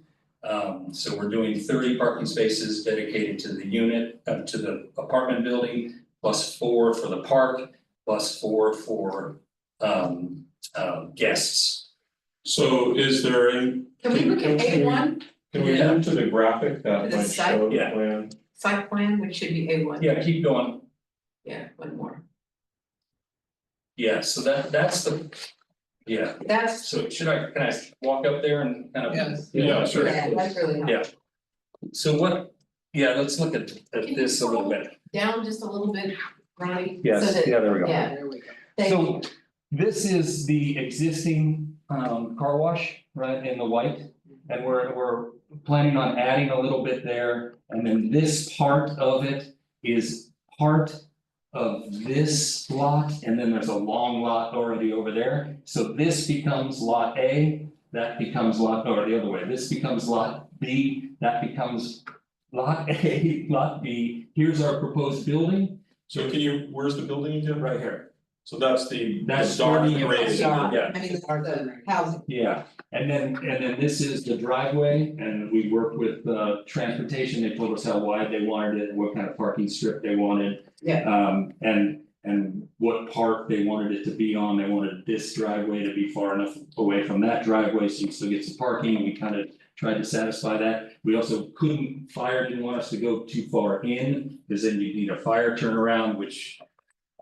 So we're doing 30 parking spaces dedicated to the unit, to the apartment building, plus 4 for the park, plus 4 for guests. So is there any? can we look at A1 Can we move to the graphic that The might site? show the Yeah. plan? site plan, which should be A1? Yeah, keep going. Yeah, one more, Yeah, so that's the, yeah, that's, so can I walk up there and kind of? Yes. Yeah, sure. yeah, that's really helpful. Yeah. So what, yeah, let's look at this a little bit. Down just a little bit, Ronnie, so Yes, that, yeah, there we go. yeah, There we go. thank So you. this is the existing car wash, right, in the white. And we're planning on adding a little bit there, and then this part of it is part of this lot, and then there's a long lot already over there. So this becomes lot A, that becomes lot, or the other way, this becomes lot B, that becomes lot A, lot B. Here's our proposed building, So can you, where's the building again? right here. So that's the That's dark 30 gray. units. Yeah, Yeah. I mean, the housing, Yeah, and then this is the driveway, and we worked with transportation, they told us how wide they wanted it, what kind of parking strip they wanted. Yeah. And what part they wanted it to be on, they wanted this driveway to be far enough away from that driveway, so you still get some parking, we kind of tried to satisfy that. We also fire didn't want us to go too far in, because then you'd need a fire turnaround, which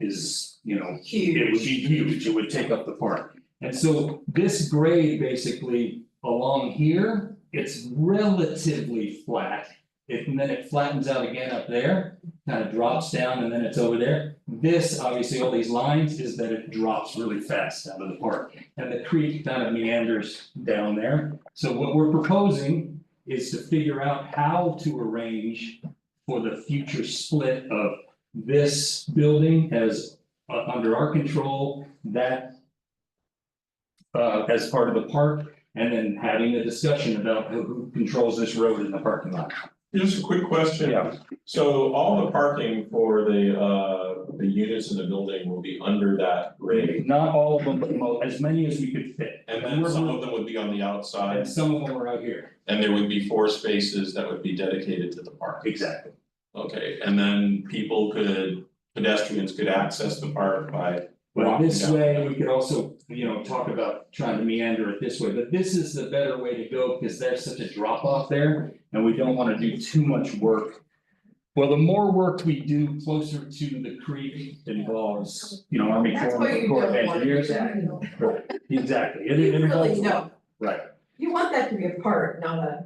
is, you know, huge. it would be huge, it would take up the park. And so this grade basically along here, it's relatively flat. And then it flattens out again up there, kind of drops down, and then it's over there. This, obviously, all these lines is that it drops really fast out of the park. And the creek kind of meanders down there. So what we're proposing is to figure out how to arrange for the future split of this building as under our control, that as part of the park, and then having a discussion about who controls this road in the parking lot. Just a quick question. Yeah. So all the parking for the units in the building will be under that grade, Not all of them, but as many as we could fit. and then some of them would be on the outside, And some of them are out here. and there would be 4 spaces that would be dedicated to the park. Exactly. Okay, and then pedestrians could access the park by But walking this down. way, we could also, you know, talk about trying to meander it this way, but this is the better way to go, because there's such a drop off there. And we don't wanna do too much work. Well, the more work we do closer to the creek involves, you know, Army That's Corps why you Corps of don't want to do Engineers. that. Right, exactly. It You involves really work. don't, Right. you want that to be a part, not a.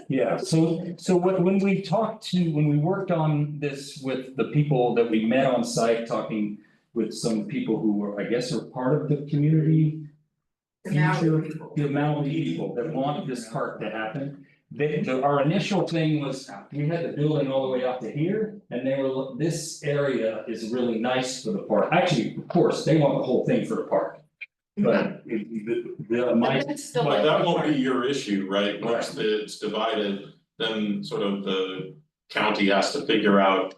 Yeah, so when we worked on this with the people that we met on site, talking with some people who were, I guess, are part of the community. The Maui future- people. The Maui people that want this park to happen. Our initial thing was, we had the building all the way up to here, and they were, this area is really nice for the park. Actually, of course, they want the whole thing for the park. But my, But it's still But like that a won't be part. your issue, right? Once it's divided, then sort of the county has to figure out.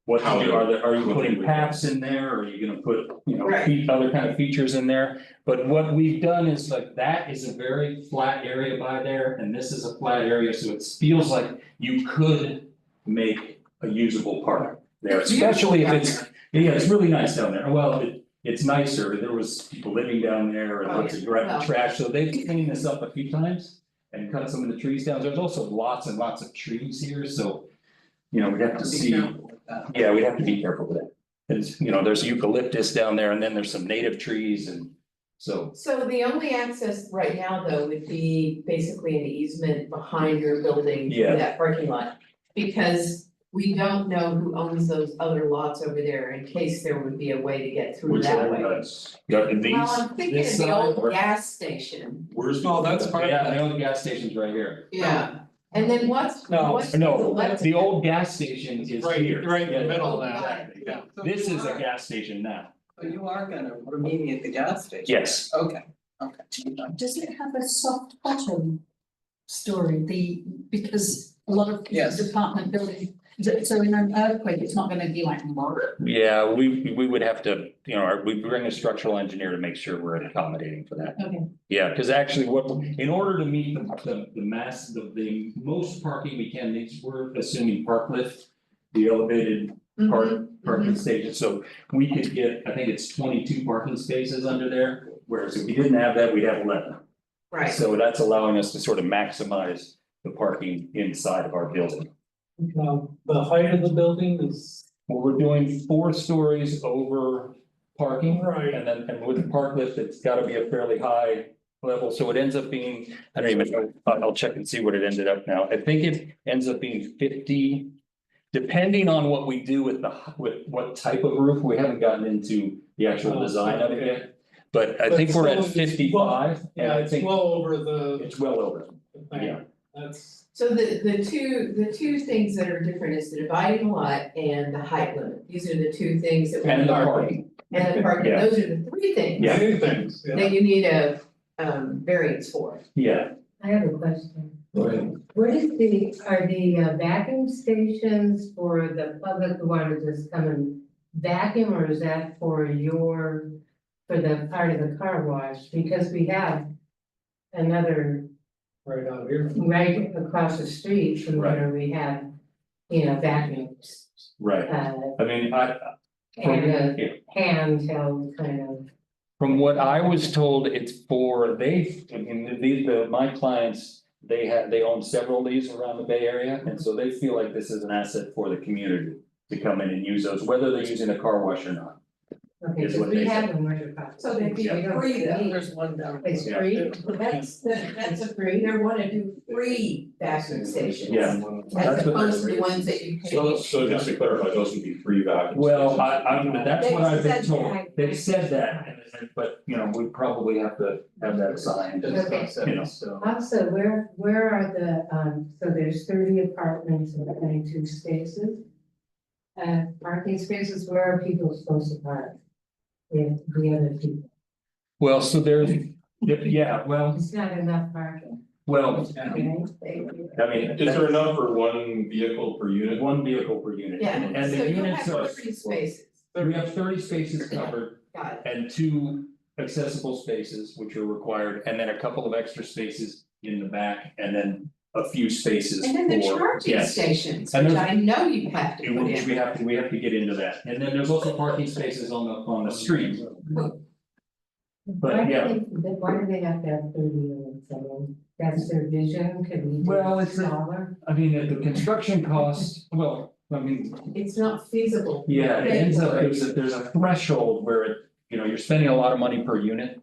what How to do, to- are you what putting to- paths in there, or are you gonna put, you know, Right. other kind of features in there? But what we've done is like, that is a very flat area by there, and this is a flat area, so it feels like you could make a usable park there, It's beautiful especially if down it's, yeah, it's really nice down there, well, it's nicer, there was people living down there and Oh, lots of yeah. trash, so they've cleaned this up a few times. And cut some of the trees down, there's also lots and lots of trees here, so. You know, we'd have to Be see, careful with that. yeah, we'd have to be careful with that. Cause, you know, there's eucalyptus down there and then there's some native trees and so. So the only access right now, though, would be basically an easement behind your building Yeah. for that parking lot. Because we don't know who owns those other lots over there in case there would be a way to get through Which that way. yeah, these, Well, I'm thinking this of the side old or- gas station, Where's the? Oh, that's part of Yeah, that. the old gas station's right here. yeah, and then what's No, the No, left- the old gas station is Right, here. right in the Yeah, middle of Got that, it. yeah. So This you is a are- gas station now. So you are gonna remediate the gas station? Yes. Okay, okay. Does it have a soft bottom story, because a lot of Yes. department building, so in an earthquake, it's not gonna be like. Yeah, we would have to, you know, we bring a structural engineer to make sure we're accommodating for that. Okay. Yeah, because actually what, in order to meet the mass, the most parking we can, we're assuming park lift. The elevated parking station, so we could get, I think it's 22 parking spaces under there. Whereas if we didn't have that, we'd have 11. Right, So that's allowing us to sort of maximize the parking inside of our building. The height of the building is. Well, we're doing 4 stories over parking. Right. And then, and with the park lift, it's gotta be a fairly high level, so it ends up being, I don't even know, I'll check and see what it ended up now. I think it ends up being 50. Depending on what we do with with what type of roof, we haven't gotten into the actual design of it yet. But I think we're at 55, and Yeah, I it's think well over the. it's well over, yeah. That's. so the two things that are different is the dividing lot and the height limit, these are the two things that. And the parking, And the parking, Yeah. those are the three things. Yeah. Many things, yeah. That you need a variance for. yeah. I have a question. Go ahead. What is are the vacuum stations for the public who want to just come and vacuum, or is that for the part of the car wash? Because we have another Right out here. right across the street from where we have, vacuums. Right, I mean, And a yeah. handheld kind of. From what I was told, it's for, I mean, my clients, they own several of these around the Bay Area, and so they feel like this is an asset for the community. To come in and use those, whether they're using a car wash or not. Okay, Is so what we they have said. them right across. So they'd be Yeah. free though. There's one down. It's Yeah. free. That's a free, they wanna do free vacuum stations. Yeah. As That's what opposed to the ones that you pay. So just to clarify, those would be free vacuums. Well, that's what I've been They've said told, that. they've said that, but, you know, we probably have to have that signed. Okay. You know. Also, where are so there's 30 apartments and 22 spaces. Parking spaces, where are people supposed to park? The other people, Well, so there's, yeah, well, it's not enough parking, well, okay? I mean. Is there enough for one vehicle per unit? One vehicle per unit. Yeah, And so the you units are, have 30 spaces, we have 30 spaces covered. got it. And 2 accessible spaces, which are required, and then a couple of extra spaces in the back, and then a few spaces for, And then the charging yes. stations, And which there's- I know you have to put Which in. we have to get into that, and then there's also parking spaces on the street. But yeah, Why do they have to have 30 units? I mean, that's their vision, could we do Well, it it's a- smaller? I mean, at the construction cost, well, I mean, It's not feasible. yeah, it ends up, there's a threshold where it, you know, you're spending a lot of money per unit.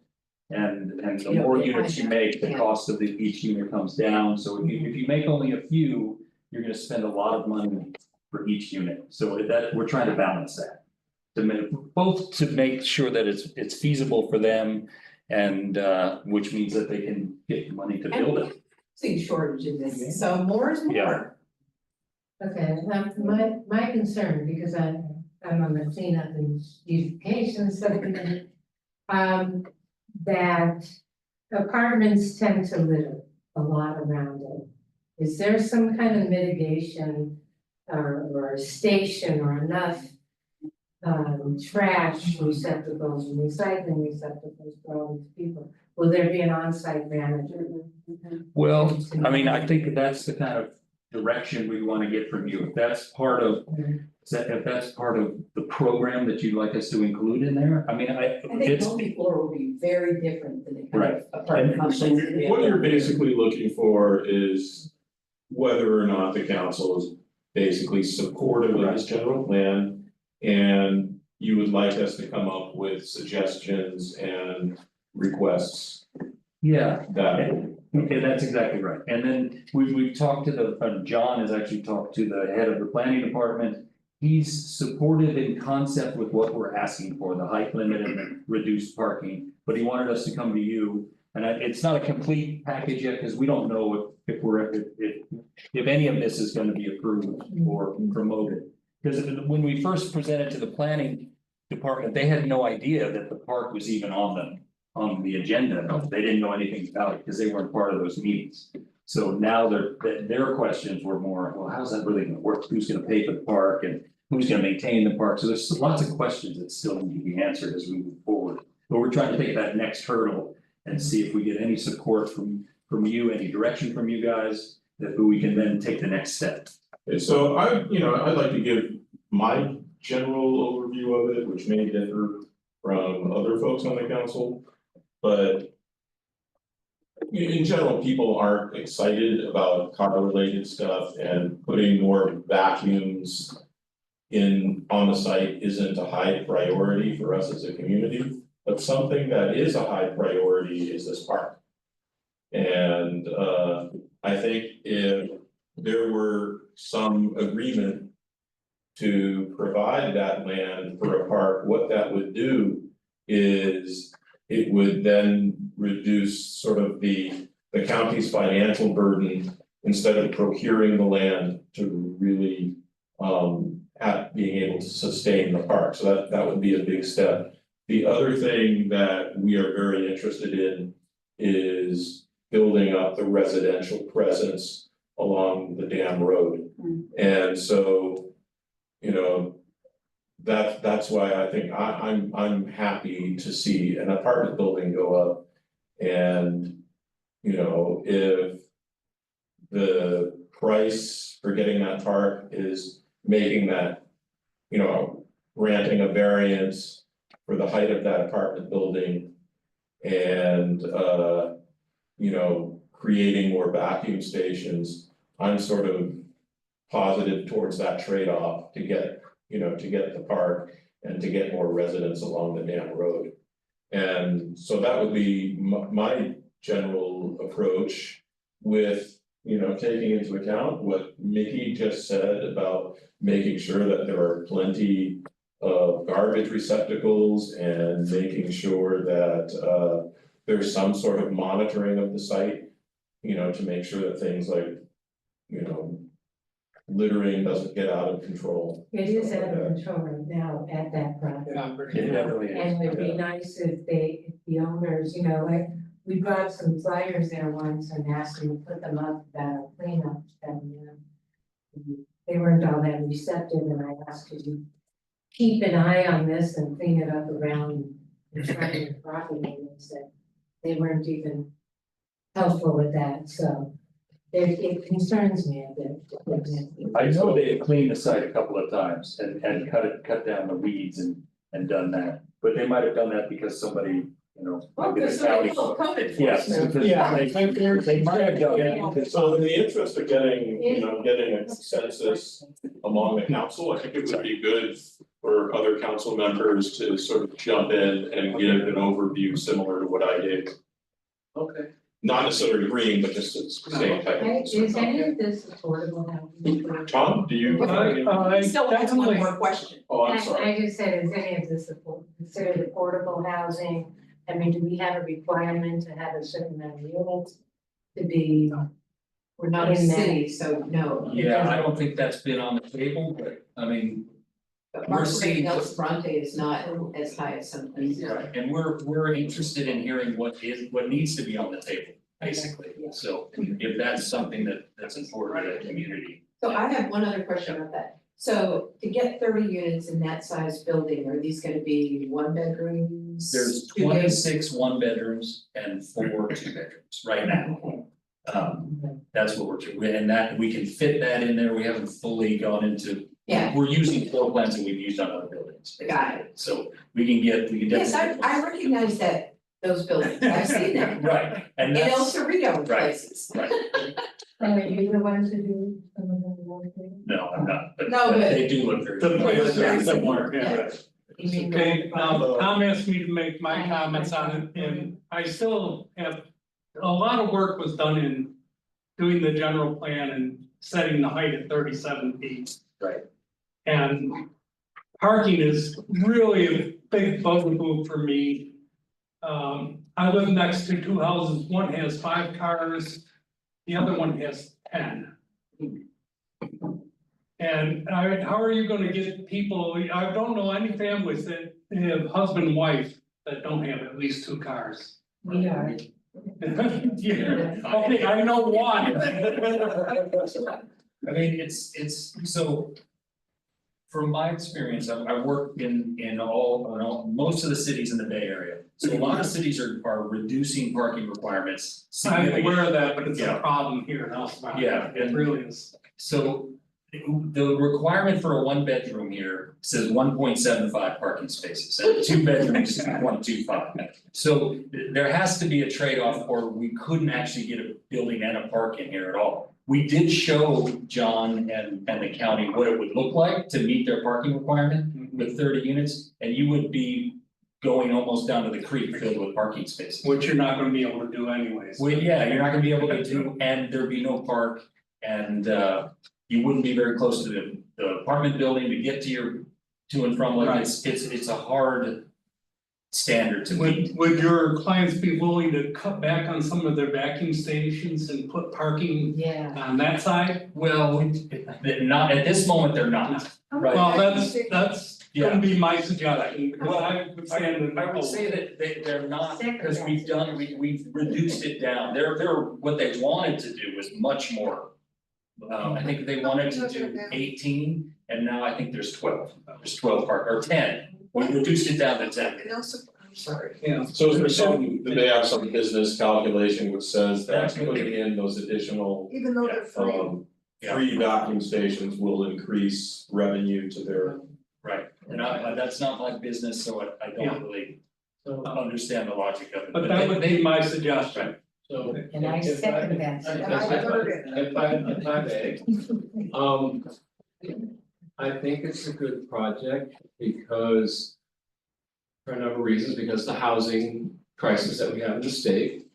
And the Yeah, more yeah, units you I- make, the yeah. cost of each unit comes down, so if you make only a few, you're gonna spend a lot of money for each unit, so that, we're trying to balance that. Both to make sure that it's feasible for them and which means that they can get the money to build it. See shortage in this, so more is more. Yeah. Okay, my concern, because I'm on the cleanup and beautification subcommittee. That apartments tend to litter a lot around it. Is there some kind of mitigation or a station or enough trash receptacles and recycling receptacles for all these people? Will there be an on-site manager? Well, I mean, I think that's the kind of direction we wanna get from you, if that's part of. If that's part of the program that you'd like us to include in there, I mean, I think it's, multi floor will be very different than the kind Right. of apartment And so complexes. what you're basically looking for is whether or not the council is basically supportive of this general plan. And you would like us to come up with suggestions and requests yeah. that. Okay, that's exactly right, and then we've talked to the, John has actually talked to the head of the planning department. He's supportive in concept with what we're asking for, the height limit and the reduced parking, but he wanted us to come to you. And it's not a complete package yet, because we don't know if any of this is gonna be approved or promoted. Because when we first presented to the planning department, they had no idea that the park was even on the agenda, they didn't know anything about it, because they weren't part of those meetings. So now their questions were more, well, how's that really gonna work, who's gonna pay for the park and who's gonna maintain the park, so there's lots of questions that still need to be answered as we move forward. But we're trying to take that next hurdle and see if we get any support from you, any direction from you guys, that we can then take the next step. Okay, so I'd like to give my general overview of it, which may differ from other folks on the council. But in general, people aren't excited about car related stuff, and putting more vacuums on the site isn't a high priority for us as a community. But something that is a high priority is this park. And I think if there were some agreement to provide that land for a park, what that would do is it would then reduce sort of the county's financial burden, instead of procuring the land to really at being able to sustain the park, so that would be a big step. The other thing that we are very interested in is building up the residential presence along the dam road. And so, that's why I think I'm happy to see an apartment building go up. And, if the price for getting that park is making that, granting a variance for the height of that apartment building and, creating more vacuum stations, I'm sort of positive towards that trade-off to get the park and to get more residents along the dam road. And so that would be my general approach, with, taking into account what Mickey just said about making sure that there are plenty of garbage receptacles, and making sure that there's some sort of monitoring of the site, to make sure that things like, littering doesn't get out of control. It is out of control right now at that property. It definitely is. And it would be nice if the owners, like, we brought some flyers there once and asked them to put them up about cleanup, and they weren't all that receptive, and I asked, could you keep an eye on this and clean it up around the front of the property, and they said they weren't even helpful with that, so it concerns me a bit. I know they had cleaned the site a couple of times and cut down the weeds and done that, but they might have done that because somebody, maybe the county. Yes, because they might have done it. So in the interest of getting a consensus among the council, I think it would be good for other council members to sort of jump in and give an overview similar to what I gave. Okay. Not necessarily agreeing, but just the same type of. Is any of this affordable housing? Tom, do you? Still has one more question. Oh, I'm sorry. I just said, is any of this considered affordable housing? I mean, do we have a requirement to have a certain amount of units to be? We're not a in that? city, so no. Yeah, I don't think that's been on the table, but I mean, But we're Mark seeing- El Sobrante is not as high as some places. right, and we're interested in hearing what needs to be on the table, basically. Yeah. So if that's something that's important to the community. So I have one other question about that. So to get 30 units in that size building, are these gonna be 1 bedrooms? There's 2 bedrooms? 26 1 bedrooms and 4 2 bedrooms right now. Okay, That's what we're doing, and that, we can fit that in there, we haven't fully gone into. Yeah. We're using floor plans that we've used on other buildings. Got it. So we can definitely. Yes, I recognize that, those buildings, I've seen them. Right, and In El that's, Cerrito Right. places. right, Are you the ones who do some of the work? no, I'm not, but No, but- they do look very. The plans are Very similar, yeah. You mean Okay, the- now Tom asked me to make my comments on it, and I still have, a lot of work was done in doing the general plan and setting the height at 37 feet. Right. And parking is really a big bugaboo for me. I live next to two houses, one has 5 cars, the other one has 10. And how are you gonna get people, I don't know any families that have husband and wife that don't have at least 2 cars. We are. Yeah, okay, I know one. I mean, it's, so. From my experience, I've worked in most of the cities in the Bay Area, so a lot of cities are reducing parking requirements. I'm significantly. aware of that, but it's a Yeah. problem here in Alphabet. Yeah, It and- really is. So the requirement for a 1-bedroom here says 1.75 parking spaces, and a 2-bedroom is 2.25. So there has to be a trade-off, or we couldn't actually get a building and a park in here at all. We did show John and the county what it would look like to meet their parking requirement with 30 units, and you would be going almost down to the creek filled with parking spaces. Which you're not gonna be able to do anyways. Well, yeah, you're not gonna be able to do, and there'd be no park, and you wouldn't be very close to the apartment building to get to and from, like, Right. it's a hard standard to meet. Would your clients be willing to cut back on some of their vacuum stations and put parking Yeah. on that side? Well, not, at this moment, they're not, right? Well, that's gonna be my suggestion, because Well, I would stand. I would say that they're not, because we've reduced it down, they're what they wanted to do was much more. I think they wanted to do 18, and now I think there's 12 park, or 10, we reduced it down to 10. I'm sorry. Yeah. So is there some, do they have some business calculation which says that putting in those additional Even though they're free. Yeah. free vacuum stations will increase revenue to their? Right, and that's not my business, so I Yeah. don't really understand the logic of it. But that would be my suggestion. So. And I second that. If I may, I think it's a good project because. For a number of reasons, because the housing crisis that we have in the state.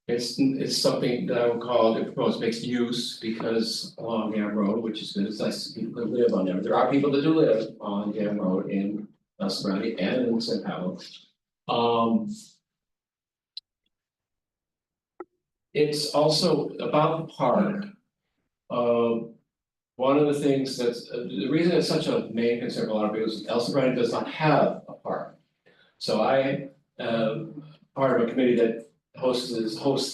It's something that I would call, the proposed mixed use, because along Yam Road, which is good, it's nice to people that live on there, there are people that do live on Yam Road in Sobrante and in San Pablo. It's also about the park. One of the things that's, the reason it's such a main concern for a lot of people is El Sobrante does not have a park. So I part of a committee that hosts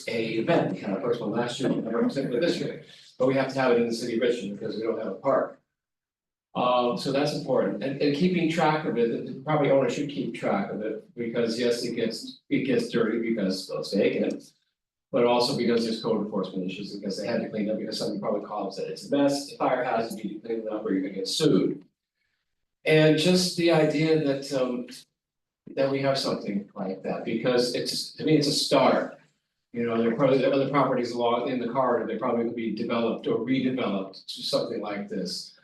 a event, we had our first one last year, we have simply this year. But we have to have it in the city of Richmond because we don't have a park. So that's important, and keeping track of it, the property owner should keep track of it, because yes, it gets dirty because it's vacant. But also because there's code enforcement issues, because they had to clean up, because somebody probably called and said it's a mess, the fire hazard, you need to clean it up or you're gonna get sued. And just the idea that we have something like that, because it's, to me, it's a start. You know, there are probably other properties along in the corridor, they probably could be developed or redeveloped to something like this.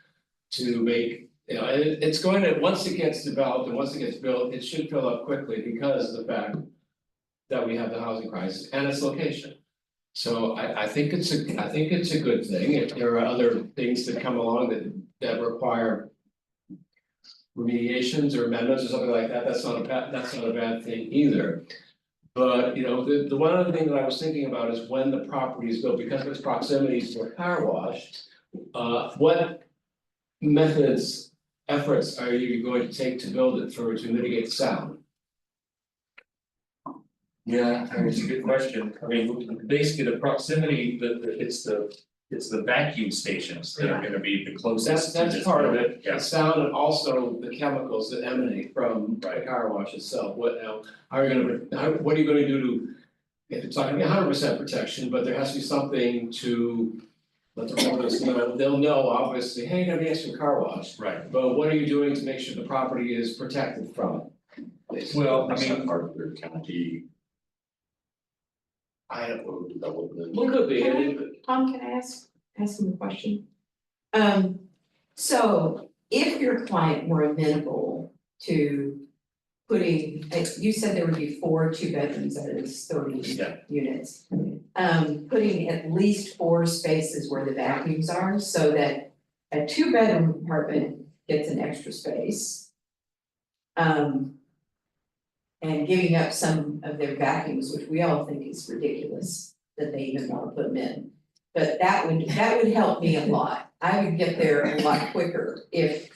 To make, you know, and it's going to, once it gets developed and once it gets built, it should fill up quickly because of the fact. That we have the housing crisis and its location. So I think it's a good thing, if there are other things that come along that require. Remediations or amendments or something like that, that's not a bad thing either. But, you know, the one other thing that I was thinking about is when the property is built, because of its proximity to a car wash. What efforts are you going to take to build it to mitigate sound? Yeah, I mean, it's a good question, I mean, basically the proximity, it's the vacuum stations that are gonna be the closest to That's this part of building. it, Yeah. the sound and also the chemicals that emanate from the car wash itself, what now, what are you gonna do to it's not gonna be 100% protection, but there has to be something to. Let the residents know, they'll know, obviously, hey, you're gonna be extra car wash, Right, but what are you doing to make sure the property is protected from it? well, I It's not mean, part of their county. I don't know, development. Well, could be, Can and it- Tom, can I ask him a question? So if your client were amenable to putting, you said there would be 4 2-bedrooms out of this 30 Yeah. units. Putting at least 4 spaces where the vacuums are, so that a 2-bedroom apartment gets an extra space. And giving up some of their vacuums, which we all think is ridiculous, that they even wanna put them in. But that would help me a lot, I would get there a lot quicker if.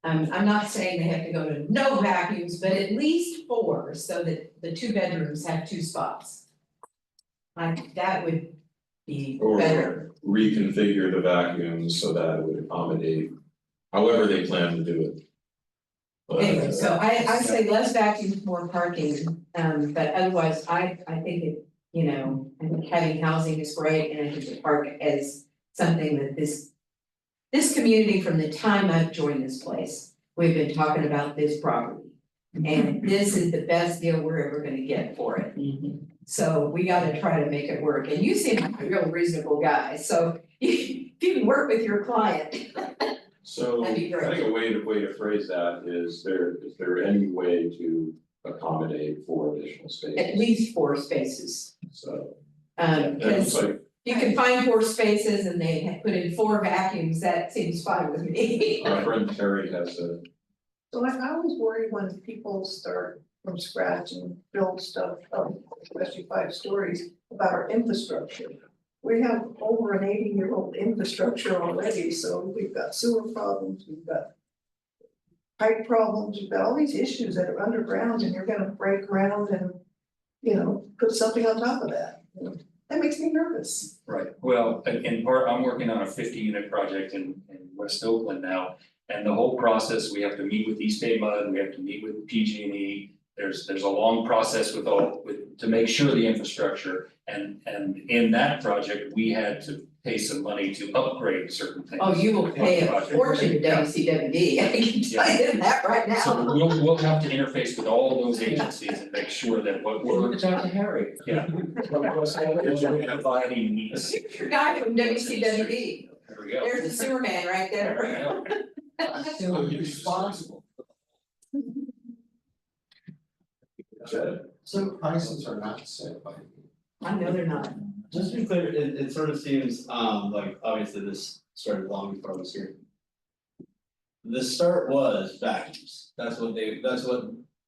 I'm not saying they have to go to no vacuums, but at least 4, so that the 2 bedrooms have 2 spots. Like, that would be better. Or reconfigure the vacuums so that it would accommodate however they plan to do it. But, Anyway, so I say less vacuums, more parking, but otherwise, I think it, you know, I think having housing is great, and I think the park is something that this community, from the time I've joined this place, we've been talking about this property. And this is the best deal we're ever gonna get for it. So we gotta try to make it work, and you seem like a real reasonable guy, so if you can work with your client. So I That'd be great. think a way to phrase that is there any way to accommodate 4 additional spaces? At least 4 spaces, So, and it's because like, you can find 4 spaces and they had put in 4 vacuums, that seems fine with me. our friend Terry has a, So I always worry when people start from scratch and build stuff, especially 5 stories, about our infrastructure. We have over an 80-year-old infrastructure already, so we've got sewer problems, we've got pipe problems, we've got all these issues that are underground, and you're gonna break ground and, you know, put something on top of that. That makes me nervous. right, well, in part, I'm working on a 50-unit project in West Oakland now. And the whole process, we have to meet with East Bay Mud, we have to meet with PG&E. There's a long process to make sure the infrastructure, and in that project, we had to pay some money to upgrade certain things. Oh, you will pay a Project. fortune to WCWD, I can tell you that right So now. we'll have to interface with all those agencies and make sure that what we're. talk to Harry. Yeah. Providing needs. Your guy from WCWD, There we go. there's the sewer man right there. so you're responsible. So prices are not set by. I know they're not. Just to be clear, it sort of seems, like, obviously this started long before I was here. The start was vacuums, that's what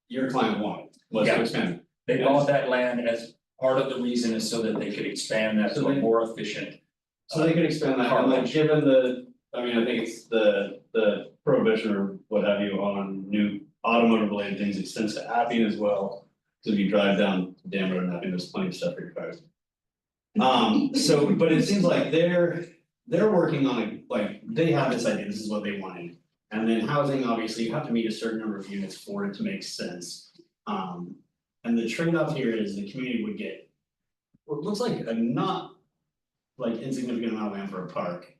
your client wanted, was to Yeah. expand. They bought that land as part of the reason is so that they could expand that So to a they- more efficient. So they could expand that, and like, given I think it's the prohibition or what have you on new automotive related things extends to Appian as well. So if you drive down Dam Road and Appian, there's plenty of stuff for your cars. So, but it seems like they're working on it, like, they have this idea, this is what they wanted. And then housing, obviously, you have to meet a certain number of units for it to make sense. And the trade-off here is the community would get what looks like a not like insignificant amount of land for a park.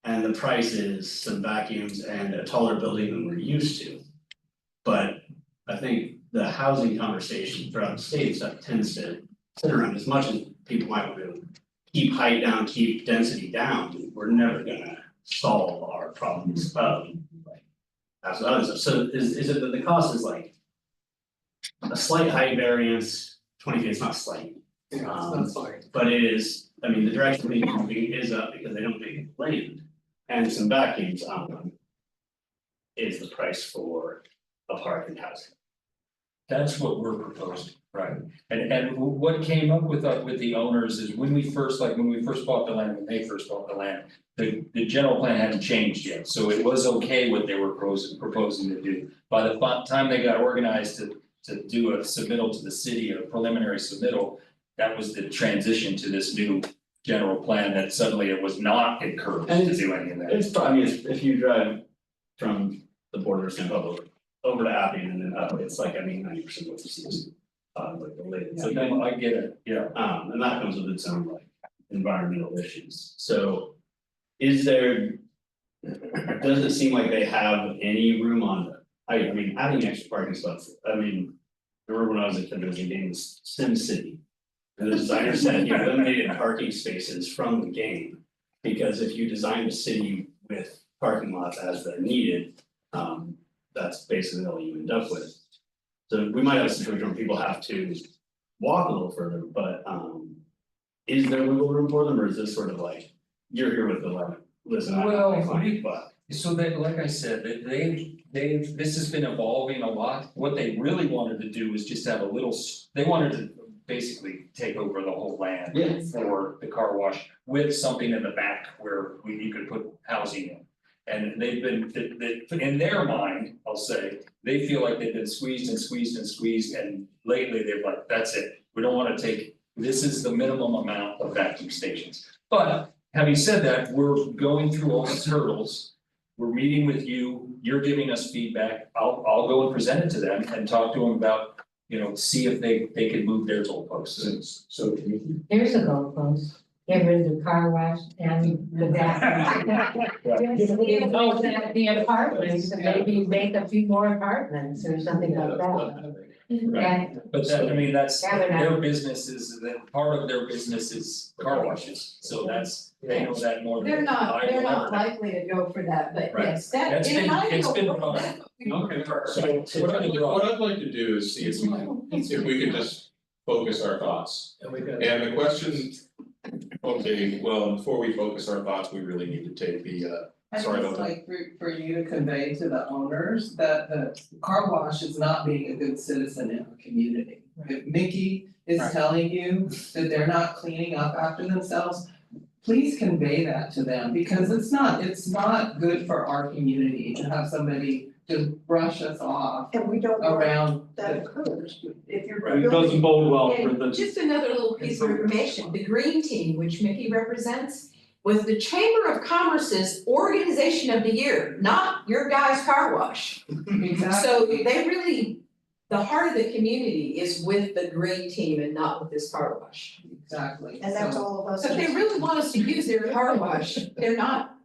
And the price is some vacuums and a taller building than we're used to. But I think the housing conversation throughout the state stuff tends to sit around, as much as people might want to keep height down, keep density down, we're never gonna solve our problems of like that's other stuff. So is it that the cost is like a slight height variance, 20 feet is not slight. But it is, I mean, the direction they moving is up because they don't make land, and some vacuums on them. Is the price for a park and housing. That's what we're proposing, right? And what came up with the owners is when we first bought the land, when they first bought the land. The general plan hadn't changed yet, so it was okay what they were proposing to do. By the time they got organized to do a submittal to the city, a preliminary submittal. That was the transition to this new general plan that suddenly it was not encouraged to do any of that. It's, I mean, if you drive from the border of San Pablo over to Appian and then up, it's like, I mean, 90% what this is. like related. So then I get it, yeah. And that comes with its own like environmental issues, so. Is there? Does it seem like they have any room on, I mean, adding extra parking spots, I mean. I remember when I was a kid, there was a game, Sim City. And the designer said he eliminated parking spaces from the game. Because if you design the city with parking lots as they're needed, that's basically all you end up with. So we might have a situation where people have to walk a little further, but is there wiggle room for them, or is this sort of like, you're here with the like, listen, I'm Well, not fine, but. So that, like I said, they've, this has been evolving a lot. What they really wanted to do was just have a little, they wanted to basically take over the whole land. Yeah. For the car wash with something in the back where you could put housing in. And they've been, in their mind, I'll say, they feel like they've been squeezed and squeezed and squeezed, and lately they're like, that's it. We don't wanna take, this is the minimum amount of vacuum stations. But having said that, we're going through all these hurdles. We're meeting with you, you're giving us feedback, I'll go and present it to them and talk to them about, see if they can move their goalposts. So Here's a goalpost, get rid of the car wash and the bathroom. Just leave those at the apartments, and maybe make a few more apartments or something like that. Right. But that, I mean, that's, Yeah, they're not- their business is, that part of their business is car washes, so that's, they know that more than They're not, I they're will not ever. likely to go for that, but Right. yes, that, That's in an been- it's been ideal brought world, up. that would be Okay. preferred. So what I'd like to do is see if we could just focus our thoughts. And we got. And the question, okay, well, before we focus our thoughts, we really need to take the I sorry think about it's that. like for you to convey to the owners that the car wash is not being a good citizen in our community. If Mickey is Right. telling you that they're not cleaning up after themselves, please convey that to them, because it's not good for our community to have somebody just brush us off And we don't want around that the. occurs, if you're. Right, it doesn't bode well for And the. just another little piece of information, the green team, which Mickey represents, was the Chamber of Commerce's Organization of the Year, not your guy's car wash. Exactly. So they really, the heart of the community is with the green team and not with this car wash. Exactly. And that's So, all of us. So if they really want us to use their car wash, they're not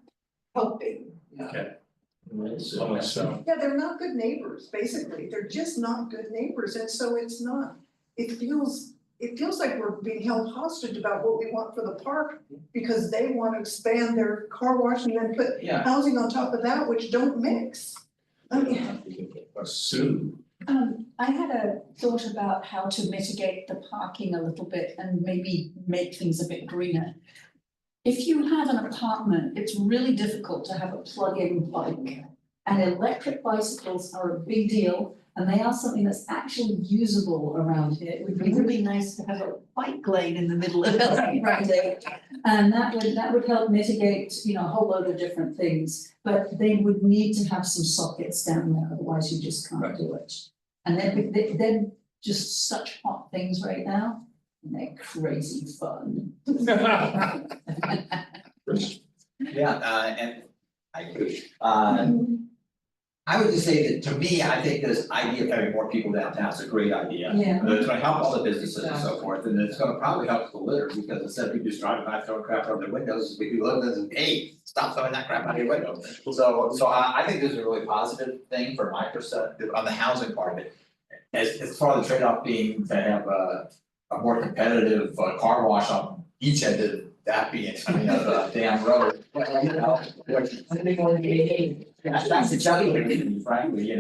helping. yeah. So, Yeah, they're not good neighbors, basically, they're just not good neighbors, and so it's not, it feels like we're being held hostage about what we want for the park. Because they want to expand their car wash and then put Yeah. housing on top of that, which don't mix. I mean, Sue, I had a thought about how to mitigate the parking a little bit and maybe make things a bit greener. If you have an apartment, it's really difficult to have a plug-in bike. And electric bicycles are a big deal, and they are something that's actually usable around here. It would be really nice to have a bike lane in the middle of it. And that would help mitigate, a whole load of different things, but they would need to have some sockets down there, otherwise you just can't do it. And they're just such hot things right now, and they're crazy fun. Yeah, and I agree. I would just say that to me, I think this idea of having more people downtown is a great idea. Yeah. It's gonna help all the businesses and so forth, and it's gonna probably help the litter, because instead of people just driving by throwing crap out their windows, we can look and hey, stop throwing that crap out your window. So I think this is a really positive thing from my perspective on the housing part of it. As far as the trade-off being to have a more competitive car wash on each end of that being, of the damn road. That's the challenge, frankly, I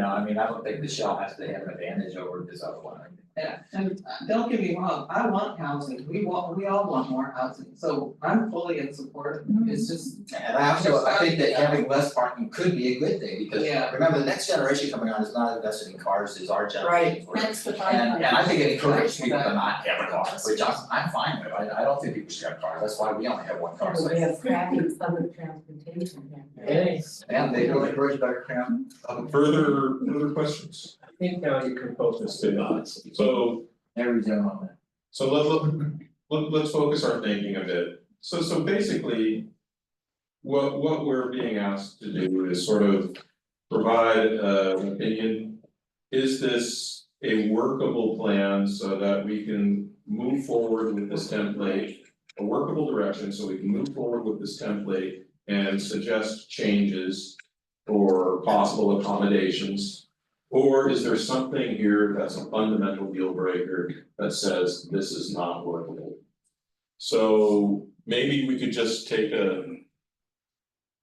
don't think the Shell has to have an advantage over this other one. Yeah, and don't get me wrong, I want housing, we all want more housing, so I'm fully in support, it's just. And I think that having less parking could be a good thing, because Yeah. remember, the next generation coming on is not invested in cars, is our generation. That's the And I think it encourages people to not have a car, which I'm fine with, I don't think people should have cars, that's why we only have one car. We have crappy public transportation here. Yes. And they don't encourage better cram. further questions? I think now you can focus the dots. So Every gentleman. So let's focus our thinking a bit. So basically. What we're being asked to do is sort of provide an opinion. Is this a workable plan so that we can move forward with this template. A workable direction so we can move forward with this template and suggest changes or possible accommodations? Or is there something here that's a fundamental deal breaker that says this is not workable? So maybe we could just take a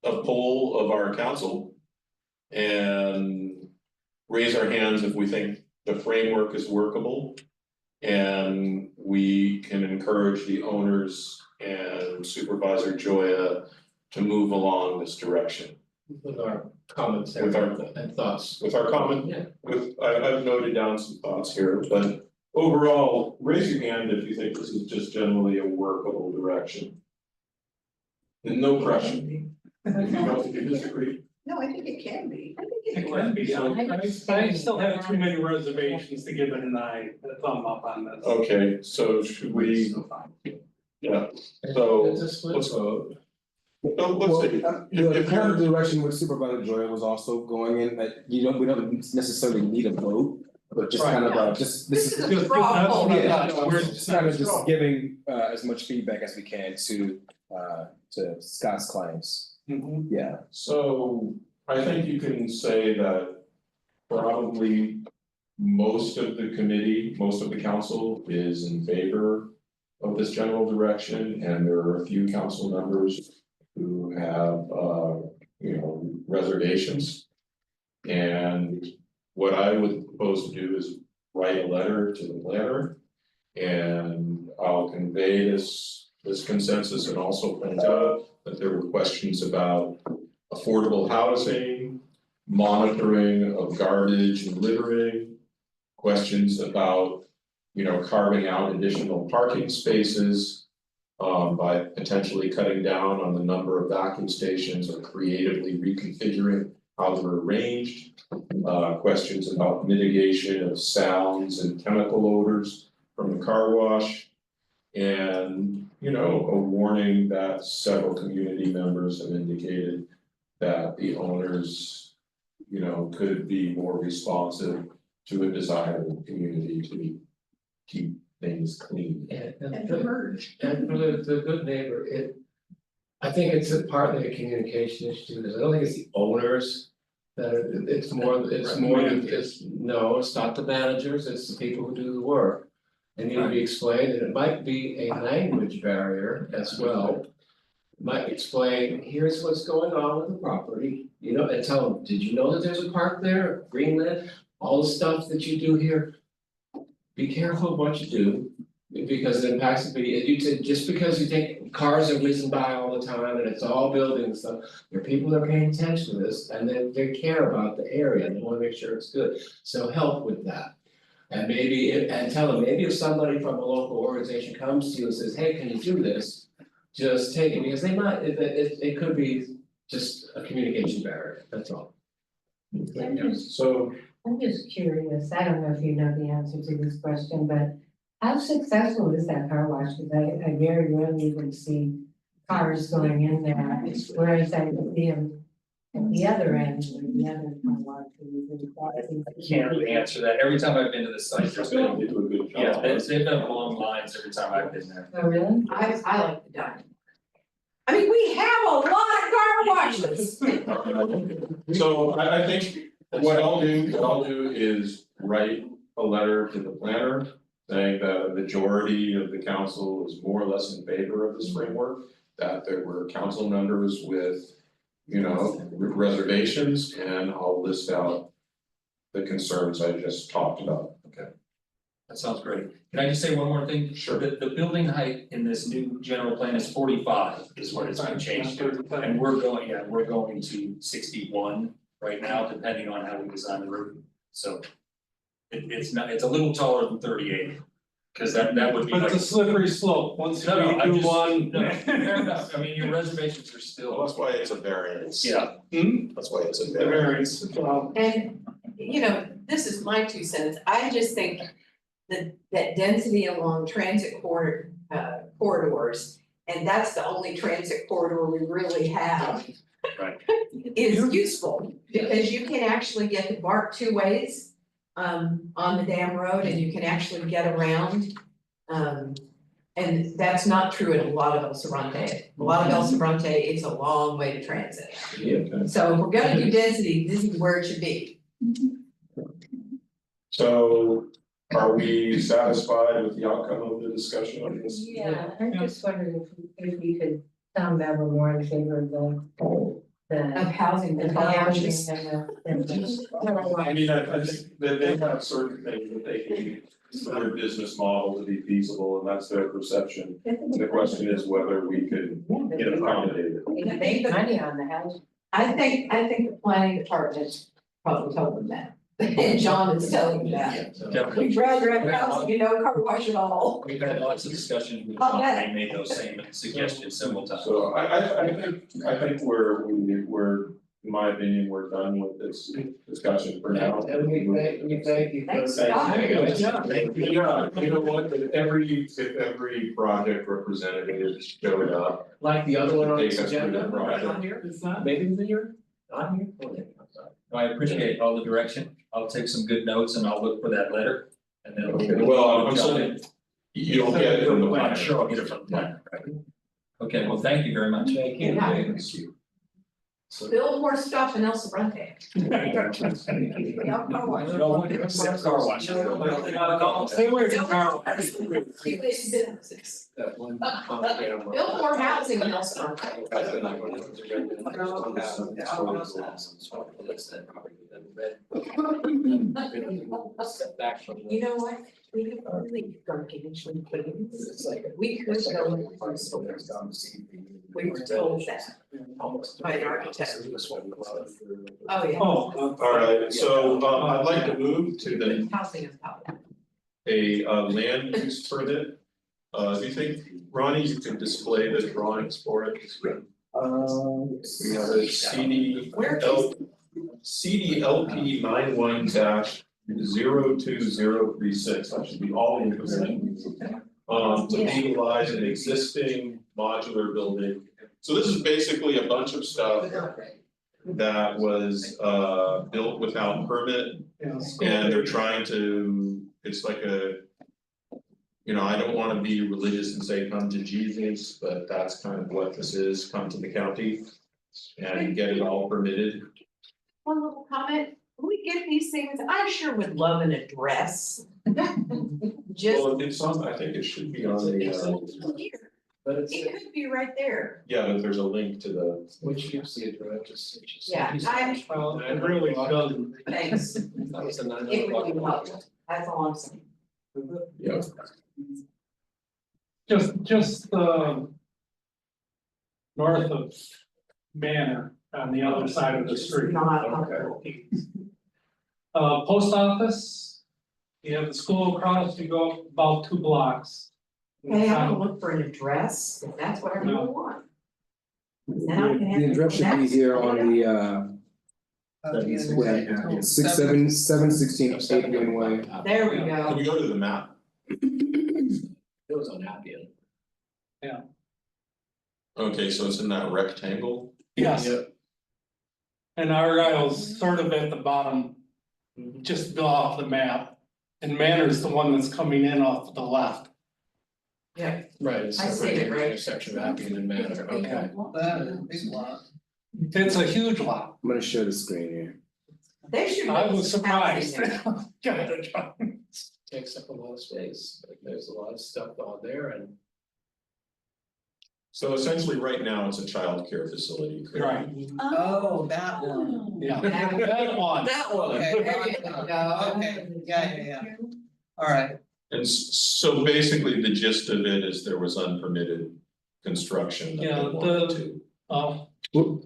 poll of our council and raise our hands if we think the framework is workable. And we can encourage the owners and Supervisor Joya to move along this direction. With our comments there With our- and thoughts. With our comment, Yeah. I've noted down some thoughts here, but overall, raise your hand if you think this is just generally a workable direction. And no pressure. If you disagree. No, I think it can be. I think It can be, I still have too many reservations to give it a thumb up on this. Okay, so should we, yeah, so It's a split vote. let's see. The kind of direction which Supervisor Joy was also going in, that we don't necessarily need a vote, but just kind of, just, this is. This is a straw poll. Yeah, we're just kind of just giving as much feedback as we can to Scott's clients, yeah. So I think you can say that probably most of the committee, most of the council is in favor of this general direction, and there are a few council members who have reservations. And what I would propose to do is write a letter to the planner, and I'll convey this consensus and also point out that there were questions about affordable housing, monitoring of garbage and littering, questions about, carving out additional parking spaces by potentially cutting down on the number of vacuum stations or creatively reconfiguring how they're arranged. Questions about mitigation of sounds and chemical odors from the car wash. And, a warning that several community members have indicated that the owners, could be more responsive to a desire of the community to keep things clean. And to merge. And for the good neighbor, I think it's partly a communication issue, because I don't think it's the owners. It's more than, it's not the managers, it's the people who do the work. And need to be explained, and it might be a language barrier as well. Might explain, here's what's going on with the property, and tell them, did you know that there's a park there, greenland, all the stuff that you do here? Be careful of what you do, because it impacts the, just because you think cars are whizzing by all the time and it's all building and stuff. There are people that are paying attention to this, and they care about the area, and they wanna make sure it's good, so help with that. And and tell them, maybe if somebody from a local organization comes to you and says, hey, can you do this? Just take it, because they might, it could be just a communication barrier, that's all. So I'm just curious, I don't know if you know the answer to this question, but how successful is that car wash? Because I very rarely even see cars going in there, whereas I see them at the other end, where the other car wash is. Can't really answer that. Every time I've been to the site, there's been, they do a good job. yeah, they've done long lines every time I've been there. Oh, really? I like the diamond. I mean, we have a lot of car washes. So I think what I'll do is write a letter to the planner saying that a majority of the council is more or less in favor of this framework. That there were council members with, reservations, and I'll list out the concerns I just talked about. Okay. That sounds great. Can I just say one more thing? Sure. The building height in this new general plan is 45 is what it's been changed to. And we're going to 61 right now, depending on how we design the roof. So it's a little taller than 38. Cause that would be But like. it's a slippery slope, once No, we I'm do just- one. No, fair enough. I mean, your reservations are Well, still, that's why it's a variance. yeah. That's why it's a The variance. variance, And, this is my 2 cents, I just think that density along transit corridors, and that's the only transit corridor we really have. Right. Is useful, because you can actually get to BART 2 ways. on the dam road and you can actually get around. And that's not true in a lot of El Sobrante. A lot of El Sobrante, it's a long way to transit. Okay. So if we're gonna do density, this is where it should be. So are we satisfied with the outcome of the discussion on this? Yeah, I'm just wondering if we could sound that a little more in favor of the. Of housing, The the housing housing. and the. I mean, I think that they have certain things that they can, for their business model to be feasible, and that's their perception. The question is whether we could get accommodated. Make money on the house. I think the planning department probably told them that. And John is telling them that. We'd rather have housing, car wash it all. We've had lots of discussions with I'll John, bet. they made those same suggestions several times. So I think we're, in my opinion, we're done with this discussion for now. And we thank you for. Thanks, Thank Scott. you. Yeah, you know what, if every project representative showed up. Like the other one on Take this us through agenda, the project. not here, it's not, maybe it's here, not here. Okay, I'm sorry. I appreciate all the direction, I'll take some good notes and I'll look for that letter. And then. Okay, well, I'm saying, you don't get it from the plan. plan. Sure, I'll get it from the plan, right? Okay, well, thank you very much. Thank you. Yeah. Thank you. Build more stuff in El Sobrante. No one except car wash. Stay away from car Businesses. That one. Build more housing in El Sobrante. You know what? We could really gargantuan plans. It's like, we could go in our stores. We were told that by the architect. Oh, yeah. Oh, Alright, so I'd like to move to the Housing is probably. a land use permit. Do you think, Ronnie, you can display the drawings for it? We have a Where CDLP 91-02036, that should be all in position. To legalize an existing modular building. So this is basically a bunch of stuff that was built without permit. And they're trying to, it's like a. I don't wanna be religious and say come to Jesus, but that's kind of what this is, come to the county. And get it all permitted. One little comment, when we get these things, I sure would love an address. Just Well, it's on, I think it should be on the, here, But it's, it could be right there. yeah, but there's a link to the. which gives the address. Yeah, it really doesn't. Thanks, it That was a would be helpful, that's all I'm saying. Yeah. Just north of Manor on the other side of the street. Not, Post office, you have the school across, you go up about 2 blocks. hey, I'm gonna look for an address, if that's what I really want. Then I can have. The address should be here on the yeah, 716 Greenway. There we Can go, we go to the map? It was on Appian. Okay, so it's in that rectangle? Yes. And Argyle's sort of at the bottom, just off the map. And Manor's the one that's coming in off to the left. yeah, Right, it's I see it, right. intersection of Appian and Manor, okay. That is a big lot. It's a huge lot. I'm gonna share the screen here. they should. I put was some housing surprised. there. Takes up a lot of space, like there's a lot of stuff on there and. So essentially, right now, it's a childcare facility. correct? Right, Oh, that one. yeah, that one. That one. Okay, There you go. okay, yeah. All right, And so basically, the gist of it is there was unpermitted construction that Yeah, they wanted to.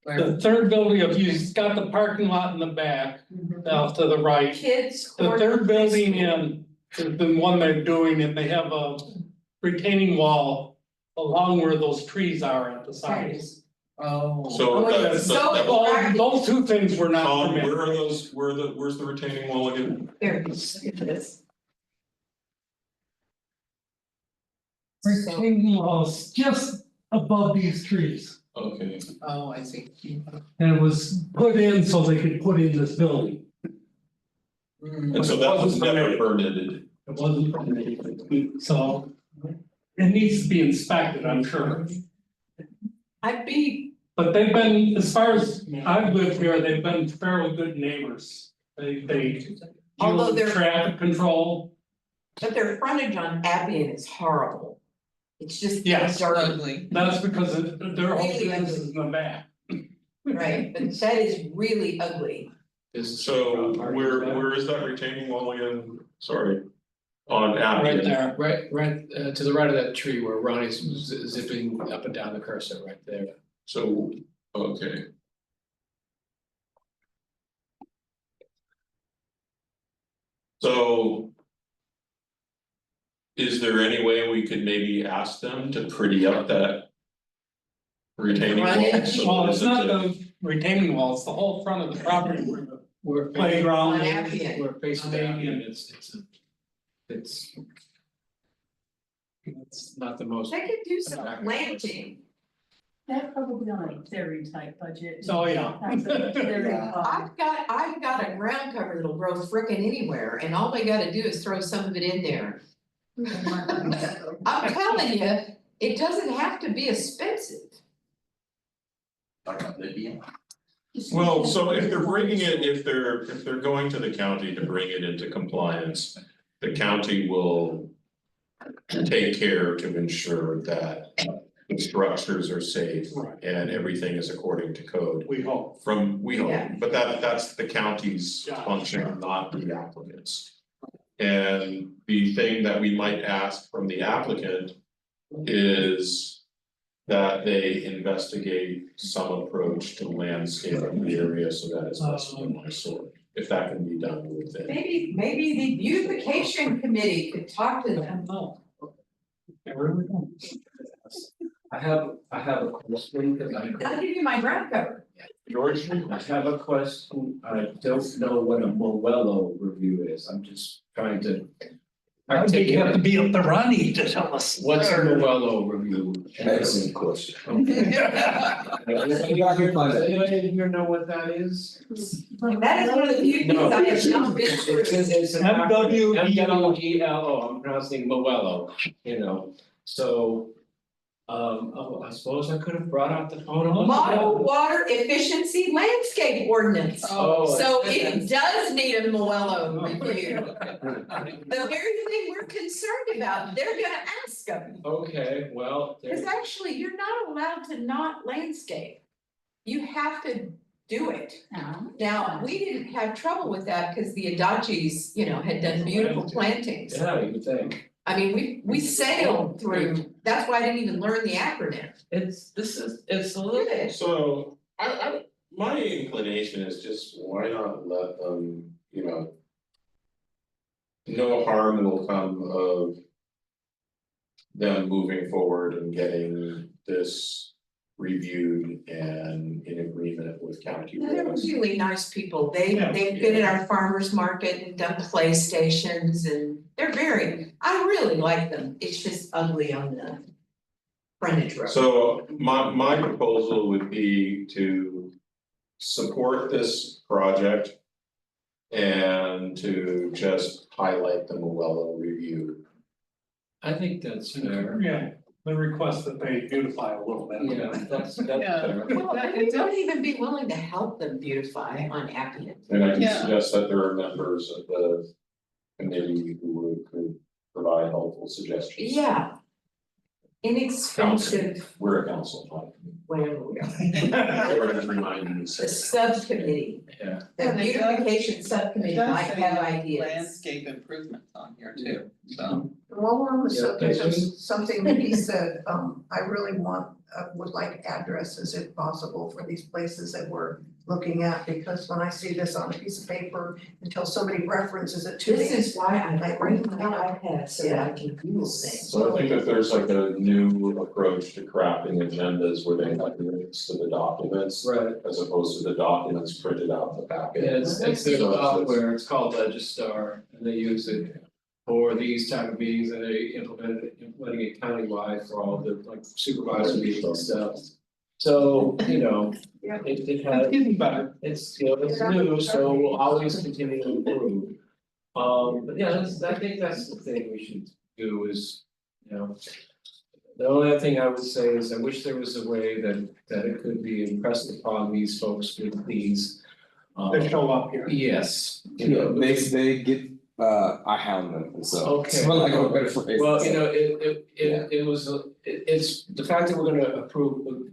where, The third building, if you've got the parking lot in the back, off to the right. Kids. The corner third building preschool. in, is the one they're doing, and they have a retaining wall along where those trees are at the sides. oh. So that, So- that, Well, those two things were not Tom, permitted. where are those, where's the retaining wall again? There it is, look at this. Retaining walls just above these trees. Okay, Oh, I see. And it was put in so they could put in this building. And so that was never permitted. It wasn't permitted, so it needs to be inspected, I'm sure. I'd be, But they've been, as far as I've lived here, they've been fairly good neighbors. They Although deal with they're- traffic control. but their frontage on Appian is horrible. It's just Yes. dirty, That's because their whole Really business ugly. is in the back. right? But that is really ugly. So where is that retaining wall again? Sorry. On Appian. Right there, right, to the right of that tree where Ronnie's zipping up and down the cursor right there. So, okay. So. Is there any way we could maybe ask them to pretty up that? Retaining wall? So Well, it's is it not the- the retaining wall, it's the whole front of the property where the We're playground On is. Appian. We're facing On down Appian. and it's not the most. They could do some planting. They're probably on a very tight budget. So, yeah. That's a very I've got a ground cover that'll grow frickin' anywhere, and all they gotta do is throw some of it in there. I'm telling you, it doesn't have to be expensive. Well, so if they're bringing it, if they're going to the county to bring it into compliance, the county will. Take care to ensure that the structures are safe Right. and everything is according to code. We hope. We hope, Yeah. but that's the county's Yeah. function, not the applicant's. And the thing that we might ask from the applicant is that they investigate some approach to landscaping the area so that it's less of an eyesore, if that can be done within. Maybe the beautification committee could talk to them. No. I really don't. I have a question, because I'll give you my ground cover. George? I have a question, I don't know what a Morello review is, I'm just trying to. I think you have to be up to Ronnie to tell us. What's a Morello review? Excellent question. Anybody here know what that is? That is one of the few things I have not been through. It's an MWELO. MWELO, I'm pronouncing Morello, you know, so. I suppose I could have brought out the photo. Model water efficiency landscape ordinance. Oh, So it's- it does need a Moello review. The very thing we're concerned about, they're gonna ask them. Okay, well, Cause actually, you're not allowed to not landscape. You have to do it. Now, we didn't have trouble with that because the Adachis, had done beautiful plantings. yeah, you would think. I mean, we sailed through, that's why I didn't even learn the acronym. It's a little. So my inclination is just why not let them, no harm will come of them moving forward and getting this reviewed and in agreement with county They're rules. really nice people. They've Yeah. been at our farmers market and done playstations and they're I really like them. It's just ugly on the frontage road. So my proposal would be to support this project. And to just highlight the Morello review. I think that's fair. Yeah, the request that they beautify a little bit. Yeah, that's Yeah. fair. Well, we don't even be willing to help them beautify on Appian. And I can Yeah. suggest that there are members of the committee who could provide helpful suggestions. Yeah. Inexpensive, We're a council, not whatever we are. we're just reminding you. The subcommittee, Yeah. the beautification subcommittee might have ideas. Landscape improvements on here too, so. While we're on the Yeah, subject of Jason? something that he said, I really would like addresses if possible for these places that we're looking at, because when I see this on a piece of paper, until somebody references it to me. This is why I bring my iPad so that I can Google things. So I think if there's like a new approach to crafting agendas where they have links to the documents. Right. As opposed to the documents printed out in the packet. Yeah, it's their So it's- software, it's called Legistar, and they use it for these type of meetings, and they implementing it countywide for all the like supervisor meetings and stuff. So, Yeah. it It's has, getting better. it's new, so we'll always continue to improve. But yeah, I think that's the thing we should do is, you know. The only other thing I would say is I wish there was a way that it could be impressed upon these folks with these. They show up here. Yes. They get, I hound them, so. Okay. For lack of a better phrase. Well, you know, it was, it's, the fact that we're gonna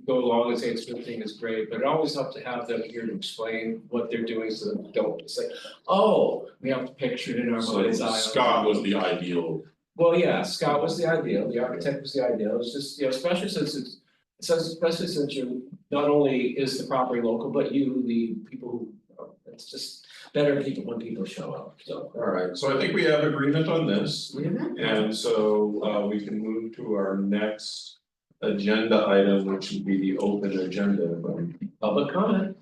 go along and say it's a good thing is great, but it always helps to have them here to explain what they're doing so that we don't say, oh, we have to picture it in our So mind's eye. Scott was the ideal. Well, yeah, Scott was the ideal, the architect was the ideal, it's just, you know, especially since especially since you, not only is the property local, but you, the people who, it's just better people when people show up, so. All right, so I think we have agreement on this. And so we can move to our next agenda item, which would be the open agenda. Public comment.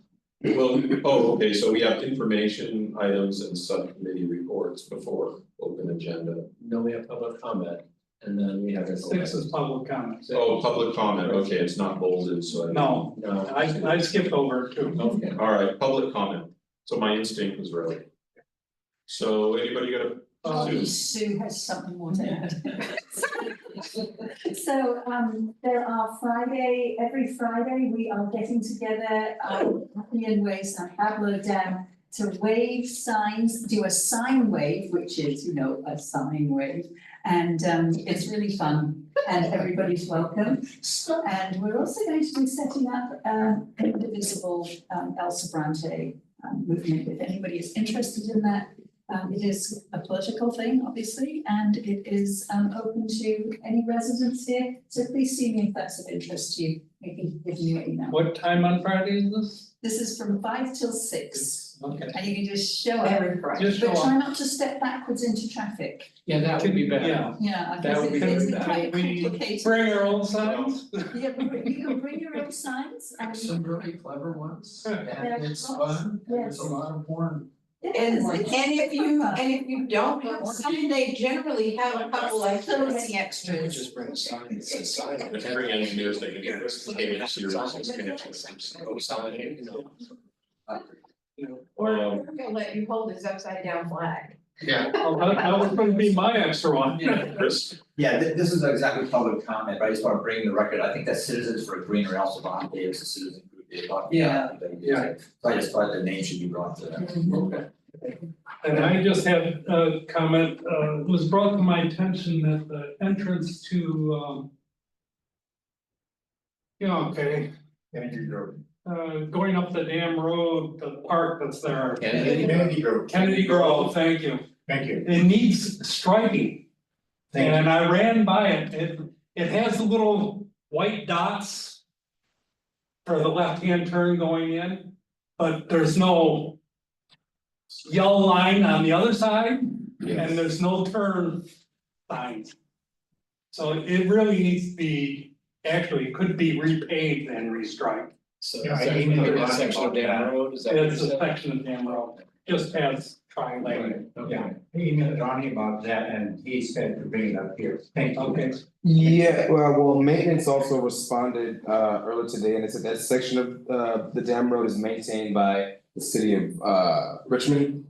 Well, okay, so we have information items and subcommittee reports before open agenda. No, we have public comment, and then we have. 6 is public comment. Oh, public comment, okay, it's not bolded, so. No, No. I skipped over it too. Okay. All right, public comment, so my instinct was right. So anybody got Sue has something more to add. So, there are every Friday, we are getting together, in Way San Pablo Dam to wave signs, do a sign wave, which is, you know, a sign wave. And, it's really fun and everybody's welcome. And we're also going to be setting up, indivisible, El Sobrante, movement, if anybody is interested in that. It is a political thing, obviously, and it is open to any residents here. So please see me if that's of interest to you. Maybe give me your email. What time on Friday is this? This is from 5 till 6. Okay. And you can just show up. Every Friday. Just show But try up. not to step backwards into traffic. Yeah, that would be better. Yeah. Yeah, That would be because it's very quite We complicated. bring our own signs. Yeah, you can bring your own signs and. Some really clever ones, Yeah. and it's fun, there's a lot of porn. And if you don't have some, they generally have a couple like those extras. Just bring a sign that says sign. If you bring engineers, they can get this, they can see Go sign, you know. Or we're gonna let you hold his upside down flag. Yeah. Oh, that was gonna be my extra one. Chris, Yeah, this is exactly public comment, but I just want to bring the record, I think that Citizens for Green are also on, it's a citizen group, they talk. Yeah. Yeah. So I just thought the name should be brought to them. Okay. And I just had a comment, it was brought to my attention that the entrance to, okay, going up the dam road, the park that's there. Kennedy Grove. Kennedy Grove, thank you. Thank you. It needs striping. And I ran by it, it has the little white dots for the left-hand turn going in, but there's no yellow line on the other side, and there's no turn signs. So it really needs to be, actually, it could be repaved and restriped. So Yeah, is I that emailed a Ronnie section of about Dam that. Road, is that what It's you a said? section of Dam Road, just has tri-lane. Okay. He emailed Ronnie about that and he said to bring it up here. Thank you. Okay. Yeah, well, maintenance also responded earlier today, and it said that section of the dam road is maintained by the city of Richmond.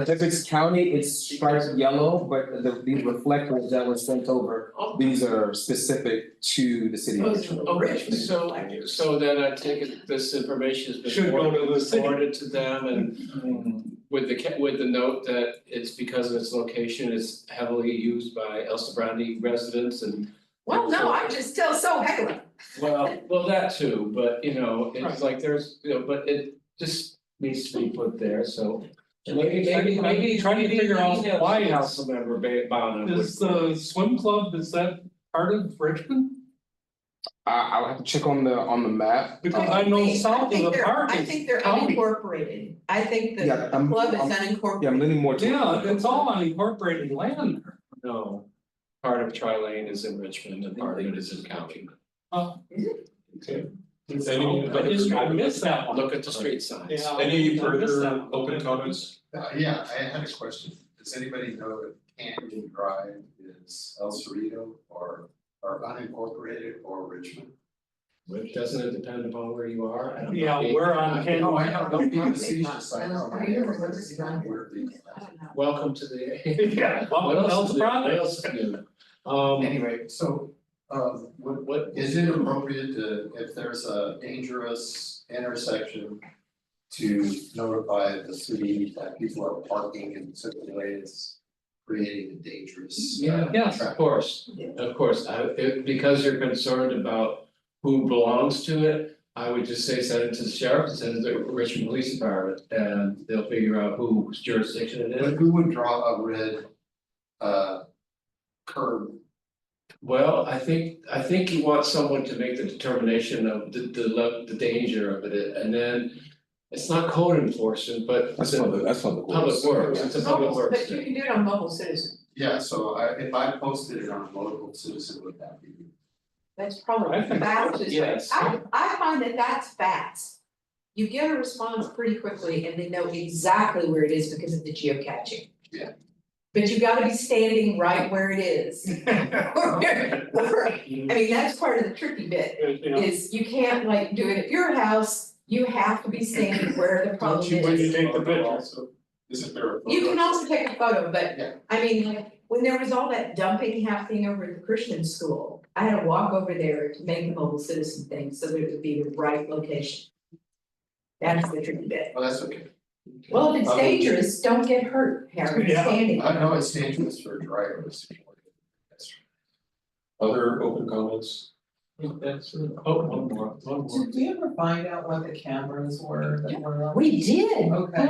If it's county, it's striped yellow, but these reflectors that were sent over, these are specific to the city of Richmond. Okay, so then I take it this information has been Should go to the city. forwarded to them and with the note that it's because of its location, it's heavily used by El Sobrante residents and. Well, no, I'm just still so heckling. Well, that too, but you know, it's Right. like there's, you know, but it just needs to be put there, so. Maybe Trying to figure out why it's- council member bound. Is the swim club, is that part of Richmond? I'll have to check on the map. Because I know south of the park I is think they're county. unincorporated. I think the Yeah, club is yeah, I'm unincorporated. leaning more to. Yeah, it's all unincorporated land. No, part of Tri-Lane is in Richmond and part of it is in county. okay. I missed that one. Look at the street signs. Yeah. Any I missed further that one. open comments? Yeah, I had a question. Does anybody know if Canyon Drive is El Cerrito or unincorporated or Richmond? But doesn't it depend upon where you are? I don't know. Yeah, we're on Ken. No, I know, don't be facetious, I know. Welcome to the. Yeah, well, What else else is new? What progress. else is new? Anyway, so, what, is it appropriate to, if there's a dangerous intersection, to notify the city that people are parking in certain ways, creating a dangerous. Yes, traffic? of course, because you're concerned about who belongs to it. I would just say send it to the sheriff, and send it to the Richmond Police Department, and they'll figure out whose jurisdiction it But is. who would draw a red curb? Well, I think you want someone to make the determination of the danger of it, and then. It's not code enforcement, but. That's public Public works, it's a public works But you thing. can do it on mobile citizen, Yeah, so if I posted it on local citizen, would that be? that's probably I think so, fastest way. yes. I find that that's fast. You get a response pretty quickly and they know exactly where it is because of the geocaching. Yeah. But you gotta be standing right where it is. I mean, that's part of the tricky bit, is you can't like do it at your house, you have to be standing where the problem Don't you when you is. take the picture. Also, isn't there a photo? You can also take a photo, but Yeah. I mean, like, when there was all that dumping happening over at the Christian school, I had to walk over there to make a mobile citizen thing, so that it would be the right location. That's the tricky bit. Oh, that's okay. Well, if it's dangerous, don't get hurt, Harry, Yeah. standing. I know it's dangerous for drivers. Other open comments? That's, one more. Did we ever find out what the cameras were that were on? We did, Okay.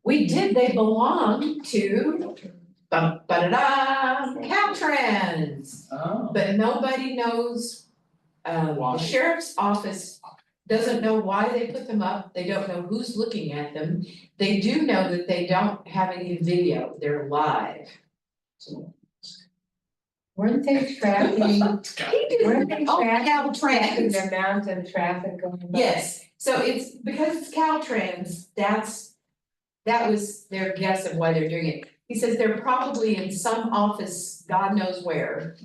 we did, they belong to Caltrans. Oh. But nobody knows, the Why? sheriff's office doesn't know why they put them up, they don't know who's looking at them. They do know that they don't have any video, they're live. Weren't they tracking, weren't they tracking Caltrans. the amount of traffic going by? Yes, so it's, because it's Caltrans, that was their guess of why they're doing it. He says they're probably in some office, God knows where,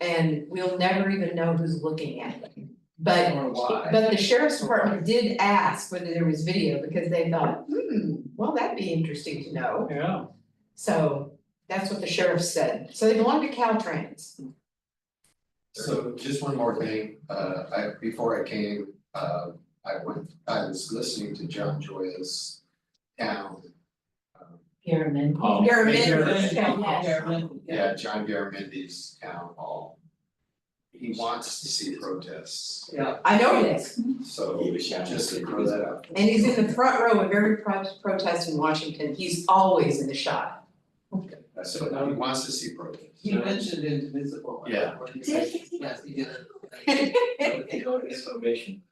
and we'll never even know who's looking at them. But Or why? But the sheriff's department did ask whether there was video, because they thought, well, that'd be interesting to know. Yeah. So that's what the sheriff said, so they belong to Caltrans. So just one more thing, before I came, I was listening to John Joya's town. Pyramid. Yeah, John Garamendi's town hall. He wants to see protests, Yeah. I know it is, so just to throw that out. and he's in the front row of every protest in Washington, he's always in the shot. So he wants to see protests. You mentioned indivisible. Yeah. Yes, he did. Information.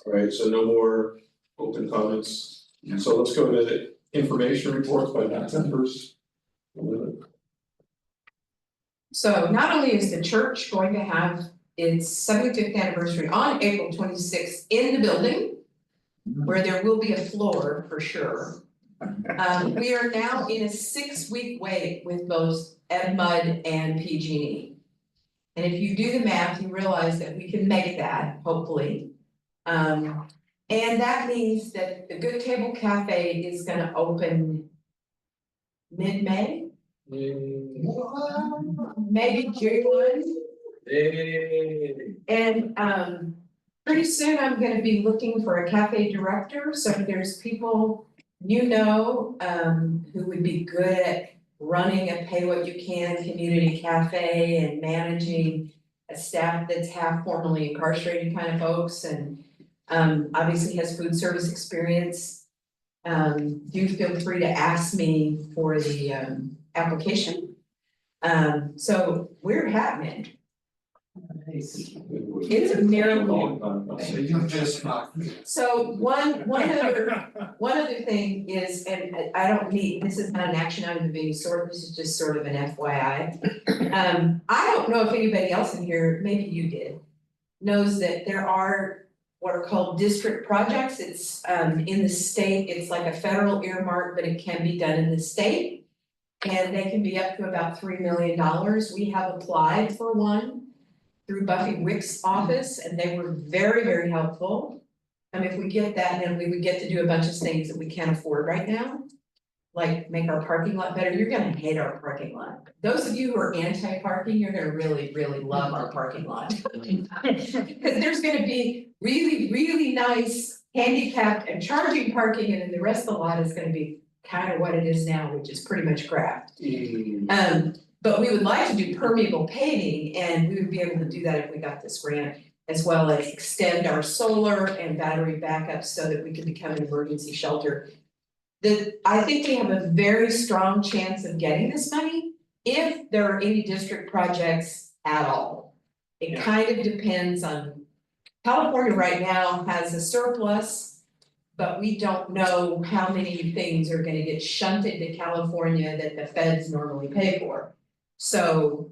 Alright, so no more open comments, so let's go to the information reports by members. So not only is the church going to have its 75th anniversary on April 26th in the building, where there will be a floor for sure. We are now in a 6-week wait with both EdMud and PG&E. And if you do the math, you realize that we can make that, hopefully. And that means that the Good Table Cafe is gonna open mid-May, maybe June. And pretty soon I'm gonna be looking for a cafe director, so if there's people who would be good at running a pay what you can community cafe and managing a staff that's half formally incarcerated kind of folks and obviously has food service experience. Do feel free to ask me for the application. So we're happening. It's a miracle. So you just knocked me. So one other thing is, and I don't need, this is not an action item of any sort, this is just sort of an FYI. I don't know if anybody else in here, maybe you did, knows that there are what are called district projects. It's in the state, it's like a federal earmark, but it can be done in the state. And they can be up to about $3 million. We have applied for one. through Buffy Wick's office, and they were very, very helpful. If we get that, then we would get to do a bunch of things that we can't afford right now. Like make our parking lot better. You're gonna hate our parking lot. Those of you who are anti-parking, you're gonna really, really love our parking lot. Cause there's gonna be really, really nice handicapped and charging parking, and then the rest of the lot is gonna be kind of what it is now, which is pretty much crap. But we would like to do permeable paving, and we would be able to do that if we got this grant, as well as extend our solar and battery backup so that we can become an emergency shelter. I think we have a very strong chance of getting this money if there are any district projects at all. It kind of depends on, California right now has a surplus, but we don't know how many things are gonna get shunted to California that the feds normally pay for. So,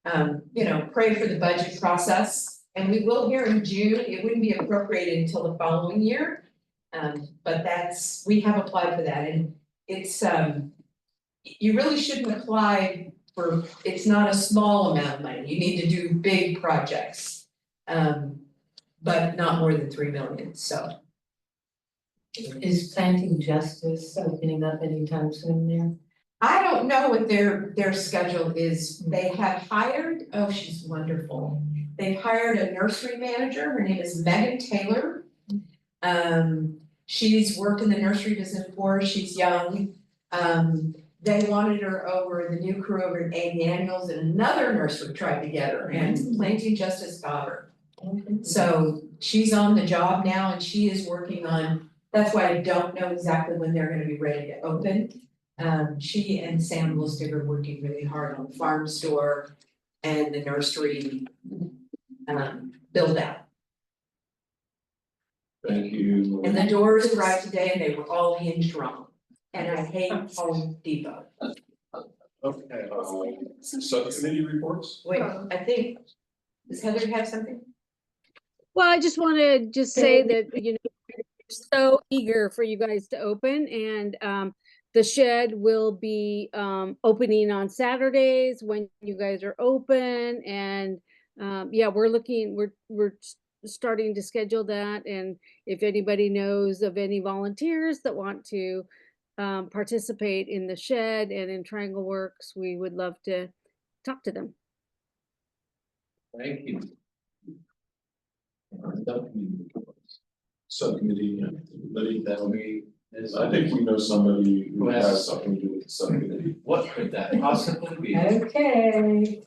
pray for the budget process, and we will hear in June. It wouldn't be appropriated until the following year. But we have applied for that, and it's, you really shouldn't apply for, it's not a small amount of money, you need to do big projects. But not more than 3 million, so. Is Planting Justice opening up anytime soon there? I don't know what their schedule is. They have hired, oh, she's wonderful. They've hired a nursery manager, her name is Megan Taylor. She's worked in the nursery business before, she's young. They wanted her over, the new crew over at A. Daniels, and another nursery tried to get her, and Planting Justice got her. So she's on the job now, and she is working on, that's why I don't know exactly when they're gonna be ready to open. She and Sam Lustig are working really hard on the farm store and the nursery build out. Thank you. And the doors arrived today and they were all hinged wrong. And I hate Home Depot. Okay, subcommittee reports? Wait, I think, does Heather have something? Well, I just want to just say that, we're so eager for you guys to open, and the shed will be opening on Saturdays when you guys are open, and yeah, we're starting to schedule that, and if anybody knows of any volunteers that want to participate in the shed and in Triangle Works, we would love to talk to them. Thank you. Subcommittee, anybody that we, I think we know somebody who has something to do with the subcommittee. What could that possibly be? Okay,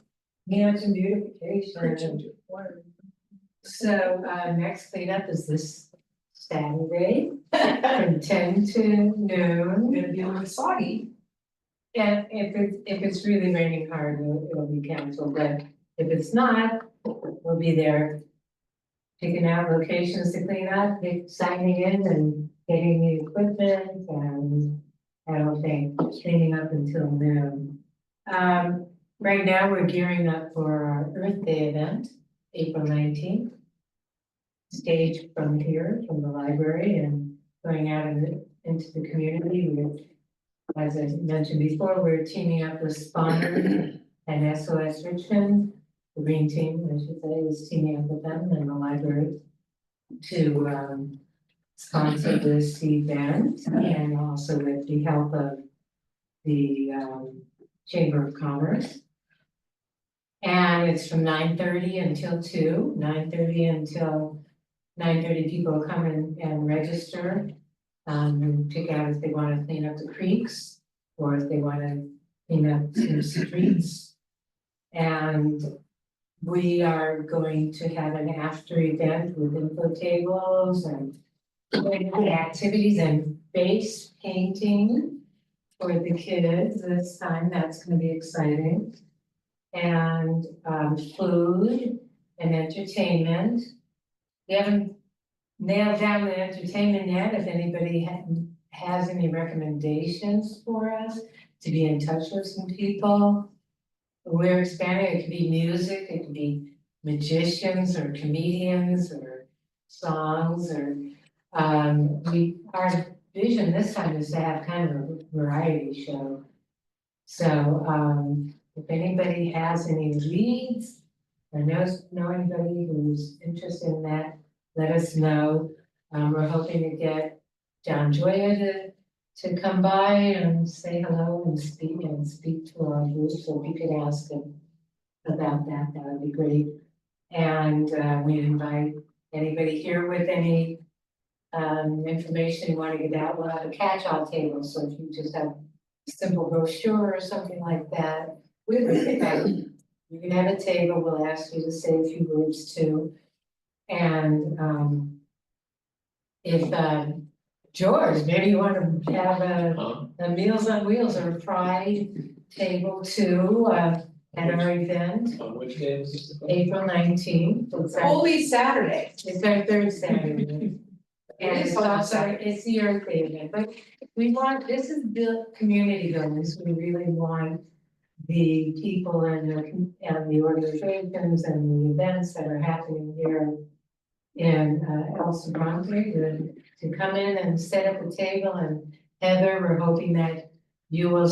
hands and beautification. So, next cleanup is this Saturday from 10 to noon. Gonna be a little soggy. And if it's really raining hard, it'll be canceled, but if it's not, we'll be there picking out locations to clean up, signing in and getting the equipment, and I don't think cleaning up until noon. Right now, we're gearing up for our Earth Day event, April 19th. Stage from here, from the library, and going out into the community. As I mentioned before, we're teaming up with Spawner and SOS Richmond. The green team, I should say, is teaming up with them and the library to sponsor this event, and also with the help of the Chamber of Commerce. And it's from 9:30 until 2, 9:30 until 9:30, people come in and register. And pick out if they want to clean up the creeks or if they want to clean up some streets. And we are going to have an after event with info tables and activities and face painting for the kids this time. That's going to be exciting. And food and entertainment. We haven't nailed down the entertainment yet. If anybody has any recommendations for us, to be in touch with some people. We're expanding. It could be music, it could be magicians or comedians or songs, or our vision this time is to have kind of a variety show. So if anybody has any leads or know anybody who's interested in that, let us know. We're hoping to get John Joya to come by and say hello and speak to our group, so if you could ask him about that, that would be great. And we invite anybody here with any information you want to get out, we'll have a catch-all table, so if you just have a simple brochure or something like that, we would you can have a table, we'll ask you to say a few words too. And if George, maybe you want to have a Meals on Wheels or a fried table too, at our event, On which day is this? April 19th. It's our- Holy Saturday. It's our third Saturday. And It is it's Holy also, Saturday. it's the Earth Day event, but we want, this is built community building, so we really want the people and the organizations and the events that are happening here in El Sobrante to come in and set up a table. And Heather, we're hoping that you will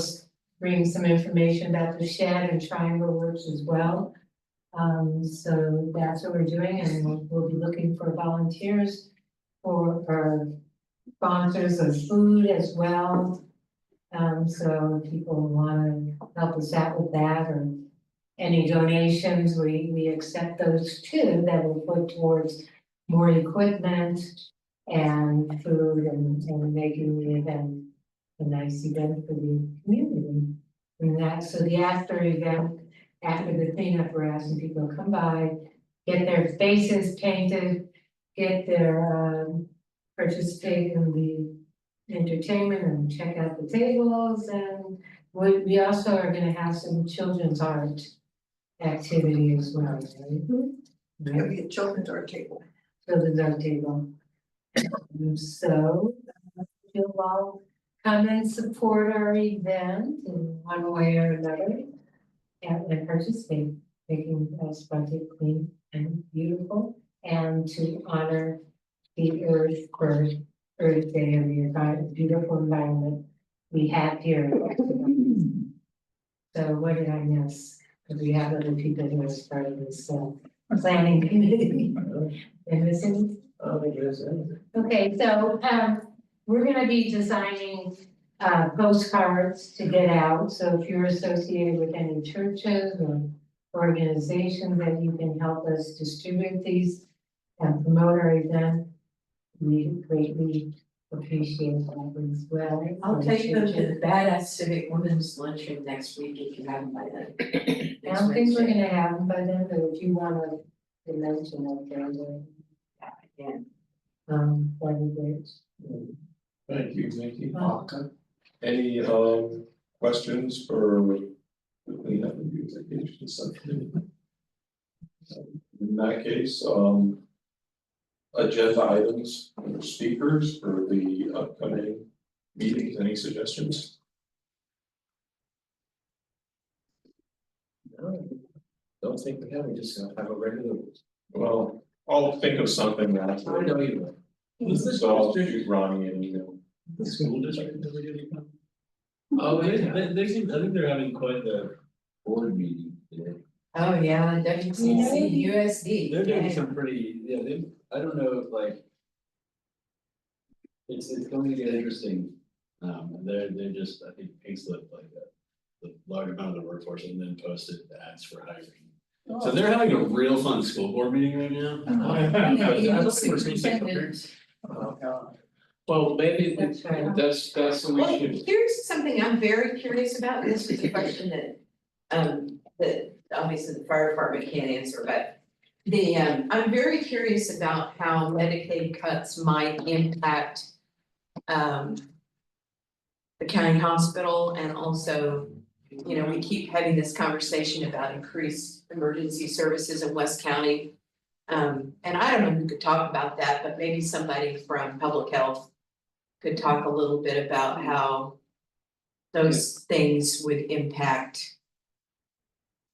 bring some information about the shed and Triangle Works as well. So that's what we're doing, and we'll be looking for volunteers for sponsors of food as well. So if people wanna help us out with that, or any donations, we accept those too, that will put towards more equipment and food and making the event a nice event for the community. And that, so the after event, after the cleanup, we're asking people to come by, get their faces painted, get their, participate in the entertainment and check out the tables. And we also are gonna have some children's art activity as well, right? There'll be a children's art table. Children's art table. So you'll all come and support our event in one way or another. And participate, making us budget clean and beautiful, and to honor the earth for Earth Day and the beautiful environment we have here. So what did I miss? Because we have other people who are part of this planning committee. And this is. Okay, so we're gonna be designing postcards to get out. So if you're associated with any churches or organizations that you can help us distribute these and promote our event, we greatly appreciate that as well. I'll take them to the Badass Civic Women's Luncheon next week if you haven't by then. I don't think we're gonna have them by then, but if you wanna mention it, then Again. that'd be great. Thank you. Any questions for the cleanup and beautification subcommittee? In that case, agenda items for speakers for the upcoming meetings, any suggestions? No, don't think we have, we just have a regular. Well, I'll think of something that. I know you will. So I'll shoot Ronnie an email. The school district never did anything. Oh, they seem, I think they're having quite the board meeting today. Oh, yeah, WCC, USD. They're doing some pretty, yeah, I don't know, if, like. It's going to get interesting, they're just, I think, payslip like the large amount of the workforce and then posted ads for hiring. So they're having a real fun school board meeting right now. Well, maybe That's right. that's what Well, we should. here's something I'm very curious about, and this is a question that obviously the fire department can't answer, but I'm very curious about how Medicaid cuts might impact the county hospital, and also, you know, we keep having this conversation about increased emergency services in West County. And I don't know who could talk about that, but maybe somebody from public health could talk a little bit about how those things would impact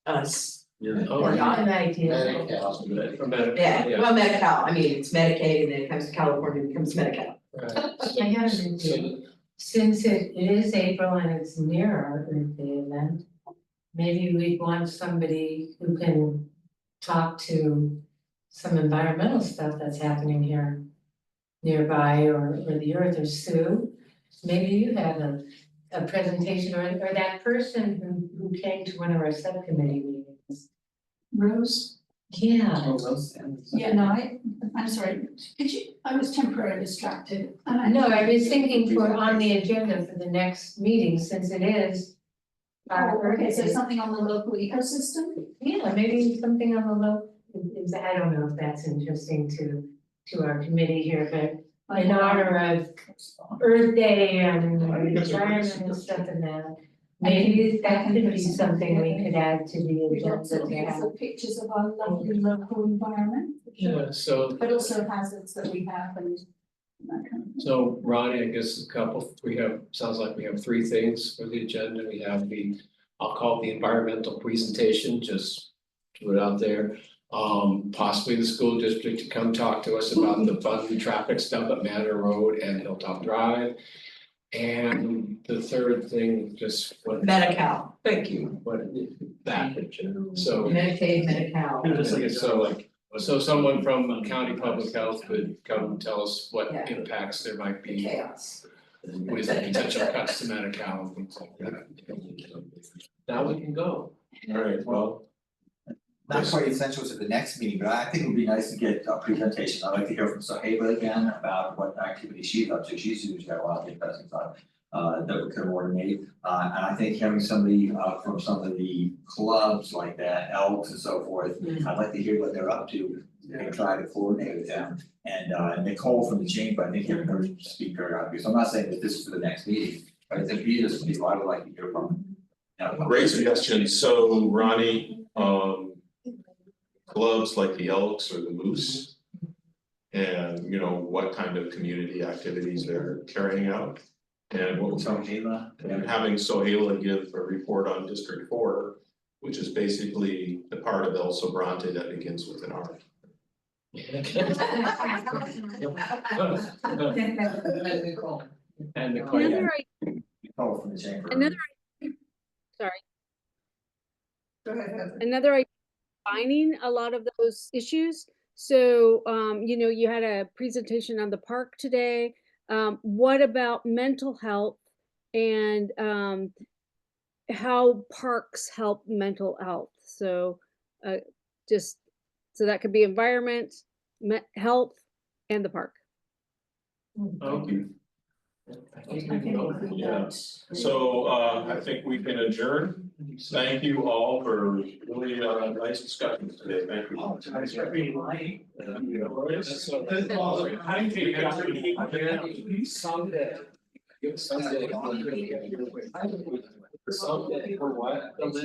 us. Or not. An idea. Yeah, well, Medi-Cal, I mean, it's Medicaid and then it comes to California, it becomes Medi-Cal. I have an idea. Since it is April and it's near our Earth Day event, maybe we'd want somebody who can talk to some environmental stuff that's happening here nearby or the earth, or Sue, maybe you have a presentation or that person who came to one of our subcommittee meetings. Rose? Yeah. Yeah, no, I'm sorry, could you, I was temporarily distracted. No, I was thinking for on the agenda for the next meeting, since it is. Oh, okay, so something on the local ecosystem? Yeah, maybe something on the low, I don't know if that's interesting to our committee here, but in honor of Earth Day and environment and stuff and that. Maybe that could be something we could add to the We've got some agenda to have. beautiful pictures of our lovely local environment. Yeah, so, But also hazards that we have and that kind of thing. so Ronnie, I guess sounds like we have three things for the agenda. We have I'll call it the environmental presentation, just put it out there. Possibly the school district to come talk to us about the fun and traffic stuff at Manor Road and Hilltop Drive. And the third thing, just what. Medi-Cal, thank you. What, that, so. Medicaid, Medi-Cal. So someone from County Public Health could come and tell us what Yeah. impacts there might be Chaos. with potential cuts to Medi-Cal and things like that. Now we can go. All right, well, Not quite essential to the next meeting, but I think it would be nice to get a presentation. I'd like to hear from Soheba again about what activity she's up to. She's usually got a lot of interesting stuff that we could coordinate. And I think having somebody from some of the clubs like that, Elks and so forth, I'd like to hear what they're up to and try to coordinate with them. And Nicole from the chamber, I think having her speak very obvious. I'm not saying that this is for the next meeting, but I think he is people I would like to hear from. great suggestion. So Ronnie, clubs like the Elks or the Moose. And you know, what kind of community activities they're carrying out. And what was and having Sohela give a report on District 4, which is basically the part of El Sobrante that begins with an R. And Another, Nicole from the chamber. sorry, Go ahead, Heather. another idea, combining a lot of those issues. So, you know, you had a presentation on the park today. What about mental health and how parks help mental health? So, so that could be environment, health, and the park. Thank you. Yeah, so I think we can adjourn. Thank you all for really nice discussions today. Thank you. Someday for what? Oh.